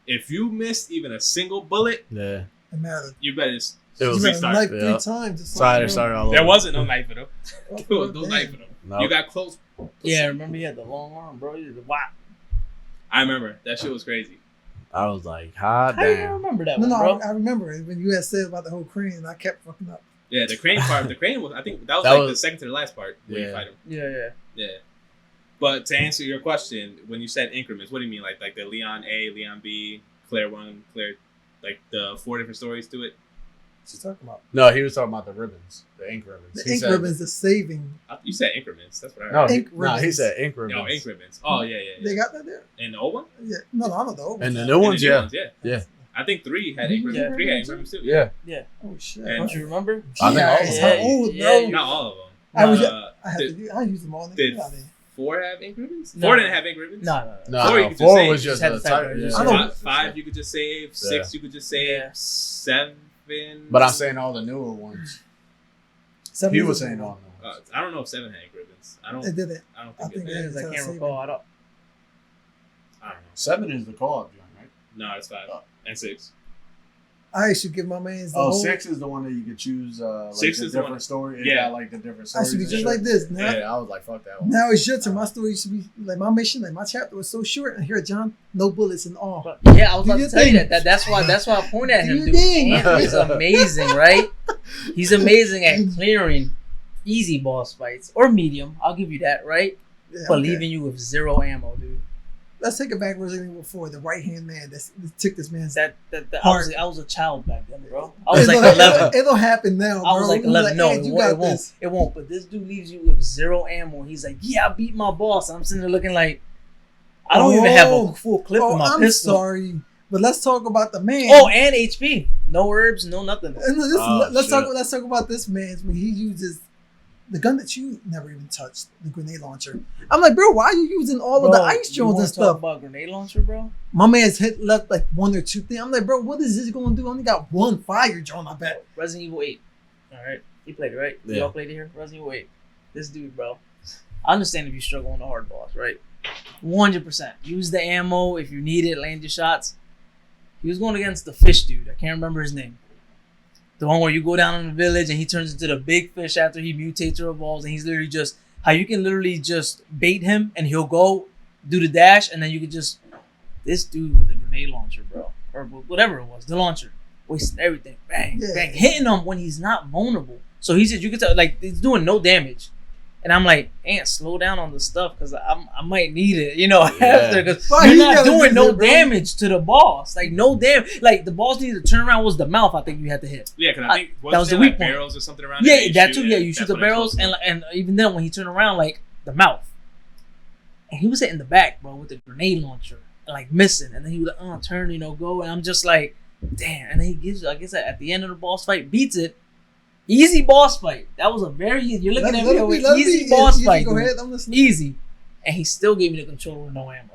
if you missed even a single bullet, Yeah. It mattered. you better It You was got restart. knife Yeah. 3 times. It's Sorry, like, sorry. All There over. wasn't no knife in them. oh, There was no damn. knife in them. Nope. You got close. Yeah, remember you had the long arm, bro. You had the whop. I remember that shit was crazy. I was like, hot How do you damn. remember that No, one, no, bro? I remember it when you had said about the whole crane, and I kept fucking up. Yeah, the crane part. The crane was. I think that was That like was- the second to the last part when you Yeah. fight him. Yeah. Yeah. But to answer your question, when you said increments, what do you mean? Like the Leon A, Leon B, Claire 1, Claire, like the 4 different stories to it? What you talking about? No, he was talking about the ribbons, the ink ribbons. The He ink said- ribbons, the saving. You said increments. That's what I heard. No, Ink he ribbons. said ink ribbons. No, ink ribbons. Oh, yeah. They got that there? And the old one? Yeah. No, I don't know. And the new And ones, the new yeah. ones, yeah. Yeah. I think 3 had ink ribbons. Yeah. 3 had ink ribbons too. Yeah. Oh shit! And- Don't you remember? I think all of Jeez, them. how Yeah, old, yeah, bro? you- Not all of them. I was. Uh, I had to did, do. I used them all. did Get out of here. 4 have ink ribbons? No. 4 didn't have ink ribbons? No. No, Four you no, could just 4 say- was just just had a the type type. of- Yeah. I don't- Five you could just save. 6 you could just save. Yeah. 7. But I'm saying all the newer ones. Seven He years was ago. saying all the ones. I don't know if 7 had ink ribbons. I They don't did it. I don't I think think it they- did. I can't Tennessee. recall. I don't. I don't know. 7 is the co-op joint, right? No, it's 5 Oh. and 6. I should give my man's the Oh, whole. 6 is the one that you could choose. Like 6 the is the different one. story. It Yeah. got like the different I stories. should be and just shit. like this. Now, Yeah, I was like, fuck that one. now it's your turn. My story should be like my mission, like my chapter was so short. And here, John, no bullets and all. But, yeah, I was Do about your to tell you thing. that's why I point at Do him, your dude. thing. Ant is amazing, right? He's amazing at clearing easy boss fights or medium. I'll give you that, right? Yeah, But okay. leaving you with 0 ammo, dude. Let's take it back. Resident Evil 4, the right hand man that took this man's. That Heart. I was a child back then, bro. I was like 11. It'll happen now, bro. I was like 11. No, hey, it you won't. got It won't. this. It won't. But this dude leaves you with 0 ammo. He's like, yeah, I beat my boss. I'm sitting there looking like, I don't even have a full clip in my I'm pistol. sorry, but let's talk about the man. Oh, and HP. No herbs, no nothing. And listen, Oh, let's shit. talk about this man's when he uses the gun that you never even touched, the grenade launcher. I'm like, bro, why are you using all of the ice you drones wanna and talk stuff? about grenade launcher, bro? My man's hit left like 1 or 2 things. I'm like, bro, what is this going to do? I only got 1 fire drone, I bet. Resident Evil 8. All right, you played it, right? Yeah. Y'all played it here. Resident Evil 8. This dude, bro. I understand if you struggle on the hard boss, right? 100%. Use the ammo if you need it. Land your shots. He was going against the fish dude. I can't remember his name. The one where you go down in the village and he turns into the big fish after he mutates or evolves, and he's literally just how you can literally just bait him and he'll go do the dash, and then you could just this dude with the grenade launcher, bro, or whatever it was, the launcher, wasting everything, bang, Yeah. bang, hitting him when he's not vulnerable. So he said you could tell like he's doing no damage. And I'm like, Ant, slow down on the stuff because I might need it, you know, after because Fuck, you're you not gotta doing do no that, bro. damage to the boss. Like no damage. Like the boss needed to turn around was the mouth. I think you had to hit. Yeah, because I think that was there the weak like point. barrels or something around Yeah, it that too. shoot Yeah, it. you shoot That's the when it's barrels supposed and even then when he turned around, like the mouth, and he was hitting the back, bro, with the grenade launcher, and, like missing, and then he would turn, you know, go, and I'm just like, damn. And then he gives, I guess, at the end of the boss fight, beats it. Easy boss fight. That was a very easy. You're looking at me with easy boss fight. Go Dude. ahead, I'm listening. Easy, and he still gave me the controller with no ammo.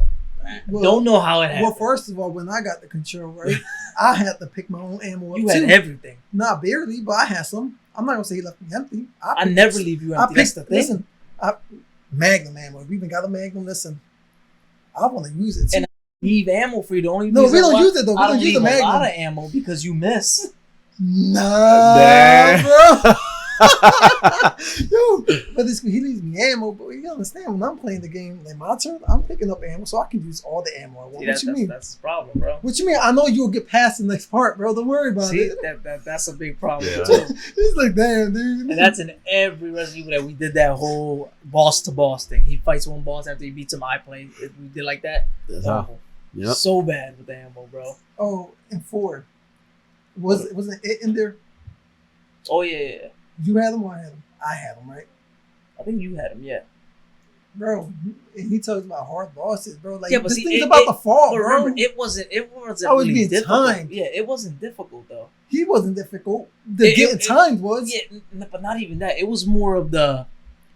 Well, Don't know how it happened. Well, first of all, when I got the control, right, I had to pick my own ammo up you too. had everything. Not barely, but I had some. I'm not gonna say he left me empty. I never leave you I empty. That's picked. the thing. Listen, Magnum ammo. If we even got a Magnum, listen, I want to use it. Too. And leave ammo for you. The only No, reason we don't why use it though. We I don't use leave the a lot Magnum. of ammo because you miss. Nah, Damn. bro. Yo, but he leaves me ammo. But you understand when I'm playing the game, like my turn, I'm picking up ammo so I can use all the ammo I want. See, What you mean? That's the problem, bro. What you mean? I know you'll get past the next part, bro. Don't worry about See, it. that's a big problem Yeah. too. He's like, damn, dude. And that's in every Resident Evil that we did that whole boss to boss thing. He fights one boss after he beats him. I play. We did like that. That's how- Horrible. Yep. So bad with the ammo, bro. Oh, and 4. Wasn't it in there? Oh yeah. You had them or I had them? I had them, right? I think you had him, yeah. Bro, and he talks about hard bosses, bro. Like, Yeah, but this see, thing's it- about it- to fall, But bro. remember, it wasn't I was really being difficult. timed. Yeah, it wasn't difficult though. He wasn't difficult. The getting timed was. Yeah, but not even that. It was more of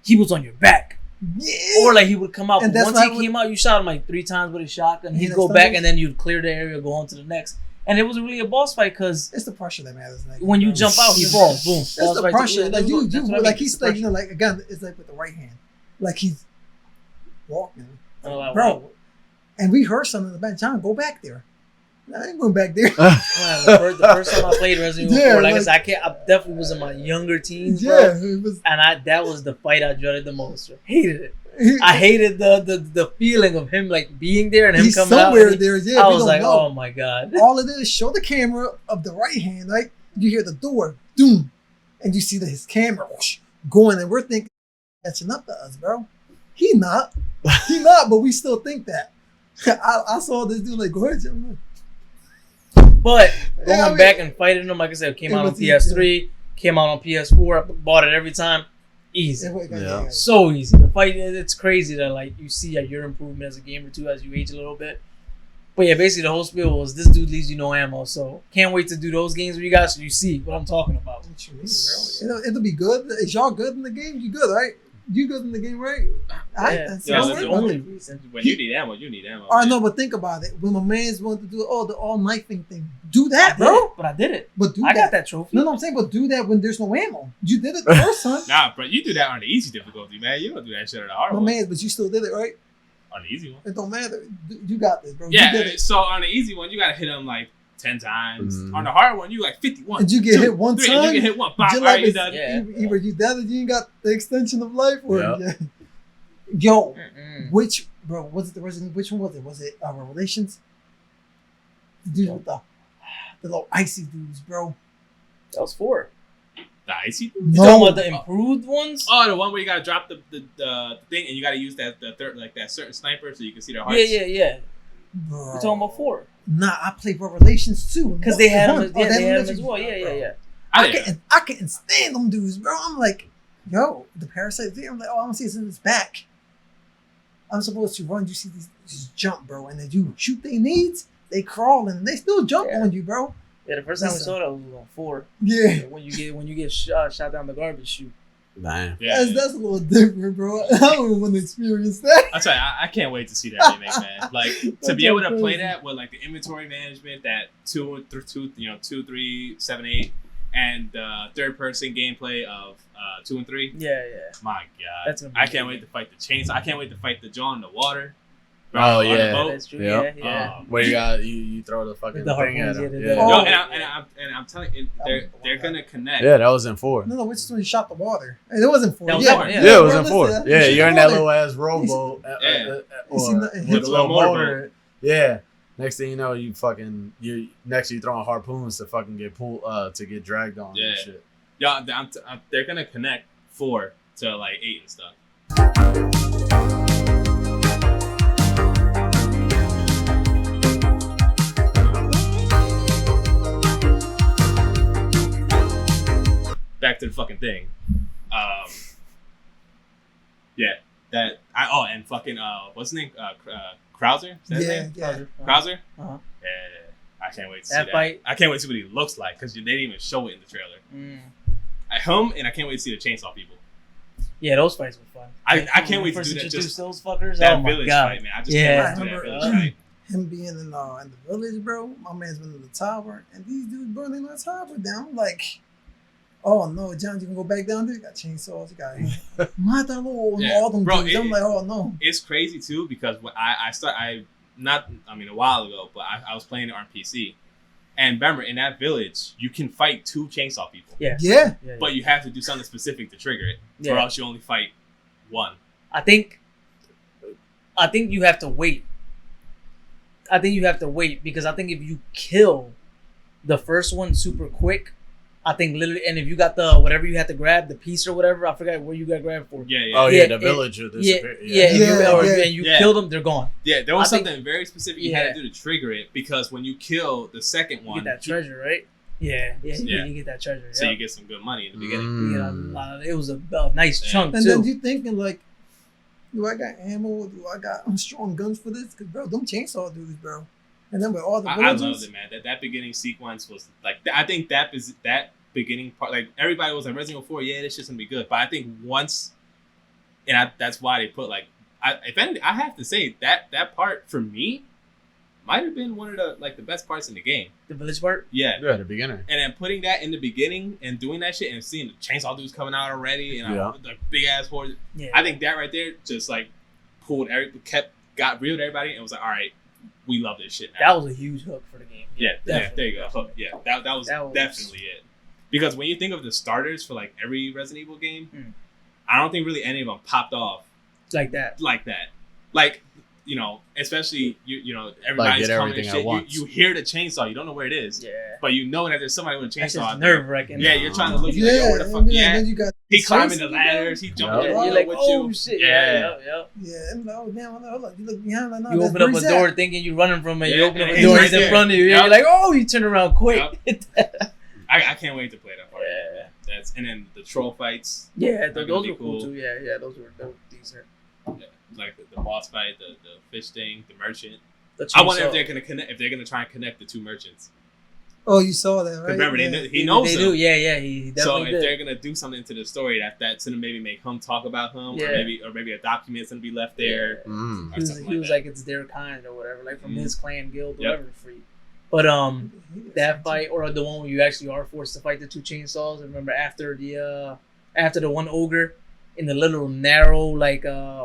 he was on your back. Yeah. Or like he would come out. And But that's once why he I would- came out, you shot him like 3 times with a shotgun. He'd Yeah, go that's back nice. and then you'd clear the area, go on to the next. And it wasn't really a boss fight because It's the pressure that matters. Like, when you jump out, he falls. Boom. It's Boss the fight. pressure. Yeah, Like that's you what I like mean, he's it's the like, you know, pressure. like again, it's like with the right hand. Like he's walking. Oh, like, Bro. And we heard something in the back. John, go back there. I ain't going back there. Man, the first time I played Resident Evil Yeah, 4, like I like- said, I definitely was in my younger teens, bro. Yeah, it was. And that was the fight I dreaded the most. Hated it. I hated the feeling of him like being there and him He's coming out. somewhere and there. Yeah, I we was don't like, know. oh my god. All it is, show the camera of the right hand, right? You hear the door, doom, and you see his camera whoosh, going, and we're thinking catching up to us, bro. He not, but we still think that. I saw this dude like, go ahead, Jim. But going Yeah, I mean- back and fighting them, like I said, it came It out on was PS3, came out on PS4. I bought it every time. Easy. Yeah. So easy. The fight, it's crazy that like you see your improvement as a gamer too as you age a little bit. But yeah, basically the whole spiel was this dude leaves you no ammo. So can't wait to do those games with you guys so you see what I'm talking about. What you mean, bro? It'll be good. Is y'all good in the game? You good, right? You good in the game, right? Yeah, That's Yeah, don't that's worry the about only it. reason. When you need ammo, you need ammo. All right, man. no, but think about it. When my man's wanted to do the all knifing thing, do I that, did bro. it, but I did it. But do I that. got that trophy. No, I'm saying, but do that when there's no ammo. You did it the first time. Nah, bro, you do that on the easy difficulty, man. You don't do that shit on the hard My one. man, but you still did it, right? On the easy one. It don't matter. You got this, bro. Yeah, You did it. so on the easy one, you gotta hit him like 10 times. Mhm. On the hard one, you like 51. Did you get 2, hit one 3, time? and you get hit one. Bop, Your all right, life you're is- done. Yeah. Either you dead or you ain't got the extension of life, or Yep. yo, Mm-mm. which bro was it the Resident? Which one was it? Was it Revelations? The dude with the little icy dudes, bro. That was 4. The icy. You talking about the improved ones? Oh, the one where you gotta drop the thing and you gotta use that that certain sniper so you can see their hearts. Yeah. Bro. We're talking about 4 Nah, I played Revelations too. because they had them. One. Yeah, Oh, they had them legend- as well. Yeah. I couldn't stand them dudes, bro. I'm like, yo, the parasite there. I'm like, oh, I don't see it in his back. I'm supposed to run. You see these just jump, bro, and then you shoot their needs. They crawl and they still jump Yeah. on you, bro. Yeah, the first time we Listen. saw that was on 4. Yeah, When you get shot down the garbage chute. Man. Yeah. that's a little different, bro. I don't even want to experience that. I'll tell you, I can't wait to see that remake, man. Like to That's be able so to play crazy. that with like the inventory management, that 2, 3, 7, 8, and third person gameplay of 2 and 3. Yeah. My God, That's gonna be I can't good. wait to fight the chains. I can't wait to fight the John in the water. Oh, On the yeah. boat. That's true. Yep. Yeah. Oh, Where you throw the fucking The thing at harpoons, him. yeah, Yeah. the- Oh. No, and I'm telling you, they're gonna connect. Yeah, that was in 4. No, which is when you shot the water. It wasn't 4. That was yeah, four, Yeah, yeah. it was in bro, 4. listen, Yeah, you you're shoot in the that water. little ass rowboat. Yeah. You see With the- the It's little a motorboat. motor. Yeah. Next thing you know, you throwing harpoons to fucking get pulled to get dragged on Yeah. and shit. Yeah, they're gonna connect 4 to like 8 and stuff. Back to the fucking thing. Yeah, that and fucking what's his name? Krauser. Is that his name? Yeah. Krauser. Uh-huh. Yeah, I can't wait to see That that. fight. I can't wait to see what he looks like because they didn't even show it in the trailer. Mm. And I can't wait to see the chainsaw people. Yeah, those fights were fun. I can't When we wait to first do that. introduced Just those fuckers. that Oh my village god. fight, man. I just Yeah. can't wait to do that I village remember, fight. Him being in the village, bro. My man's been in the tower, and these dudes burning the tower down. I'm like, oh no, John, you can go back down there. You got chainsaws. You got Matalo and Yeah. all them Bro, dudes. I'm like, oh no. It's crazy too because when a while ago, but I was playing it on PC, and remember in that village you can fight 2 chainsaw people, Yeah. Yeah, but you have to do something specific to trigger it, or Yeah. else you only fight 1. I think you have to wait. Because I think if you kill the first one super quick, I think literally, and if you got the whatever you had to grab, the piece or whatever, I forgot where you got grabbed for. Yeah, Oh yeah, yeah, the it- villager Yeah, disappeared. if you, Yeah, or, yeah. and you Yeah. kill them, they're gone. yeah. There was I think- something very specific you had to do to trigger it because when you kill the second You one, get that treasure, right? Yeah. Yeah. You get that treasure. so yeah. you get some good money in the beginning. You get a Mm. lot. It was a nice Yeah. chunk and too. then you thinking like, do I got ammo? Do I got strong guns for this? Because bro, them chainsaw dudes, bro. And then with all the I villagers, loved it, man. That beginning sequence was like I think that beginning part, like everybody was like Resident Evil 4, yeah, this shit's gonna be good. But I think once, that's why they put like, if anything, I have to say that part for me might have been one of the best parts in the game. The village part. Yeah. Yeah, the beginner. And then putting that in the beginning and doing that shit and seeing the chainsaw dudes coming out already and Yeah. the big ass horse, Yeah. I think that right there just like got reeled everybody and was like, all right, we love this shit now. That was a huge hook for the game. Yeah, Definitely. there you go. Hook. Yeah, that was That was- definitely it. Because when you think of the starters for like every Resident Evil game, Hmm. I don't think really any of them popped off Like that. like that. Like, especially everybody's get coming and everything at shit. once. You hear the chainsaw, you don't know where it is, Yeah. but you know that there's somebody with a That's chainsaw. just out there. nerve wracking. Yeah, you're trying to look. You're yeah, like, yo, where the fuck? and Yeah, then you got he climbing the chasing ladders. He jumping Yep. the You're like, with oh you. shit. Yeah. Yeah. Yeah, and oh damn, hold up, you look behind, like, no, You that's open up a Breeze door at. thinking you're running from it. Yeah, You open up and a he's door, right he's in there. front of you. Yep. You're like, oh, you turn around quick. I can't wait to play that part. Yeah. And then the troll fights, Yeah, They're those gonna were be cool cool. too. Yeah, those were decent. like the boss fight, the fish thing, the merchant. The I wonder if chainsaw. they're gonna connect. If they're gonna try and connect the 2 merchants. Oh, you saw that, right? Remember, Yeah. he knows They them. do. Yeah, he So definitely if did. they're gonna do something to the story, that's gonna maybe make him talk about him, Yeah. or maybe a document's gonna be left there. Mm. Or He was, something he was that. like it's their kind or whatever, like from Mhm. his clan guild, Yep. whatever, free. But that fight or the one where you actually are forced to fight the 2 chainsaws. I remember after the one ogre in the little narrow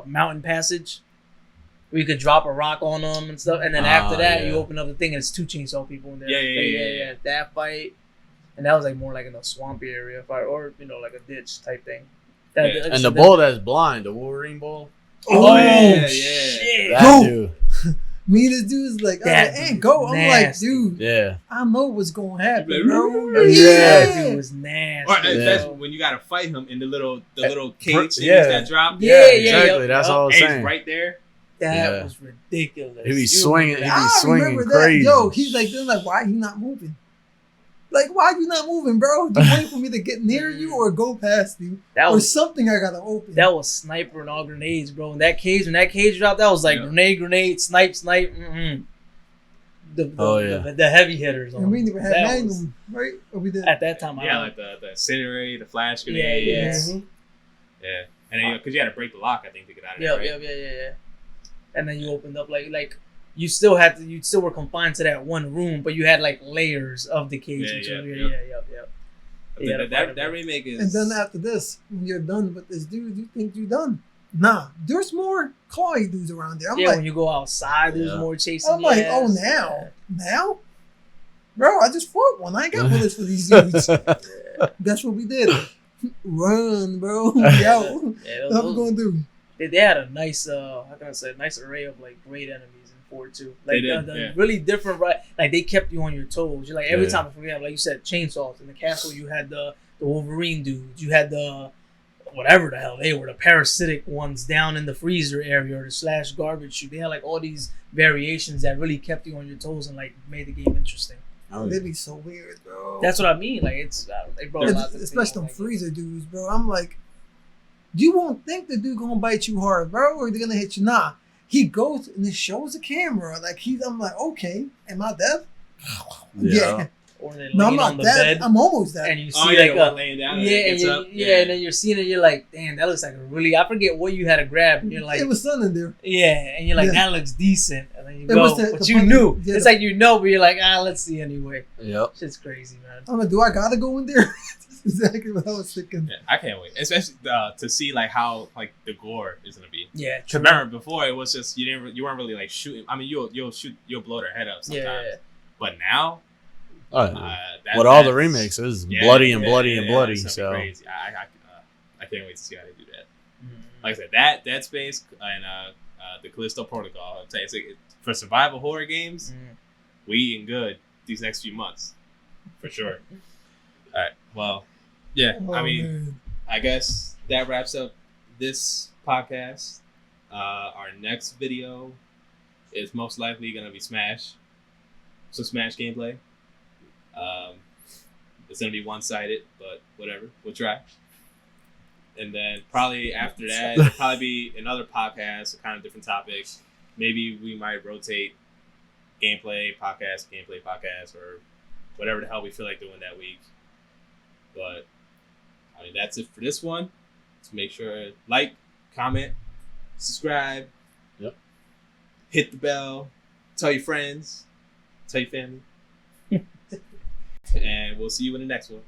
mountain passage. where you could drop a rock on them and stuff, and then after that, yeah. you open up the thing and it's 2 chainsaw people in there. Yeah. That fight, and that was like more like in a swampy area, or like a ditch type thing. And the bull that's blind, the Wolverine bull. Oh, yeah. shit! That Go. dude. Me and this dude's like, That and go. I'm like, nasty. dude, Yeah. I know what's gonna happen, Like, bro. That dude was nasty. Or Yeah. that's when you gotta fight him in the little cage things yeah. that drop. Yeah, exactly. That's yep. all I was And saying. he's right there. That Yeah. was ridiculous. He be You swinging. remember He that? be I swinging remember crazy. that. Yo, he's like, they're like, why he not moving? Like, why you not moving, bro? You waiting for me to get near you or go past you? That Or was something I gotta open. that was sniper and all grenades, bro. When that cage dropped, that was like grenade, snipe. The heavy hitters. And we never had That Magnum, was- right? Or we did. At that time, I Yeah, don't- like the incinerate, the flash Yeah, grenades. Mhm. Yeah. And then because you had to break the lock, I think, to get out of there. yeah, Right? yeah. And then you opened up like you still were confined to that one room, but you had like layers of the cage. Yeah. That remake is. And then after this, when you're done with this dude, you think you're done. Nah, there's more clawy dudes around there. I'm when like, you go outside, there's more chasing. I'm like, oh, now? Bro, I just fought one. I ain't got bullets for these dudes. That's what we did. Run, bro. Yo, Yeah, what we gonna do? They had a nice, nice array of like great enemies in 4-2. Like They did, the really different, right? Like they kept you on your toes. You're like every Yeah. time, for example, like you said, chainsaws in the castle. You had the Wolverine dudes. You had the whatever the hell they were, the parasitic ones down in the freezer area or the slash garbage chute. They had like all these variations that really kept you on your toes and like made the game interesting. They be so weird, bro. That's what I mean. Like it's they brought a lot to the Especially table, them like, freezer dudes, bro. I'm like, you won't think the dude gonna bite you hard, bro, or they're gonna hit you. Nah, he goes and it shows the camera. Like I'm like, okay, am I dead? Yeah. Or they No, I'm laying not on the dead. bed. I'm almost dead. And you see Oh, yeah, like one a laying down. and then you're seeing it. You're like, damn, that looks like a really. I forget what you had to grab. And you're like, it was something in there. yeah, and you're like, Yeah. that looks decent. And then you It go, was the but you funny- knew. yeah, It's the- like you know, but you're like, let's see anyway. Yep. Shit's crazy, man. I'm like, do I gotta go in there? That's exactly what I was thinking. Yeah, I can't wait, especially to see like how like the gore is gonna be. Yeah, Cause remember before it was just you weren't really like shooting. I mean you'll blow their head up sometimes. Yeah. But now, Oh, with all the remakes, it was bloody and bloody and bloody. It's So crazy. I can't wait to see how they do that. Mm-hmm. Like I said, that space and the Callisto Protocol. I'd say for survival horror games, we eating good these next few months, for sure. All right. Well, yeah. Oh, I mean, man. I guess that wraps up this podcast. Our next video is most likely gonna be Smash. So Smash gameplay. It's gonna be one-sided, but whatever, we'll try. And then probably after that, it'll probably be another podcast, kind of different topics. Maybe we might rotate gameplay podcast, or whatever the hell we feel like doing that week. But I mean, that's it for this one. So make sure like, comment, subscribe. Yep. Hit the bell. Tell your friends. Tell your family. And we'll see you in the next one.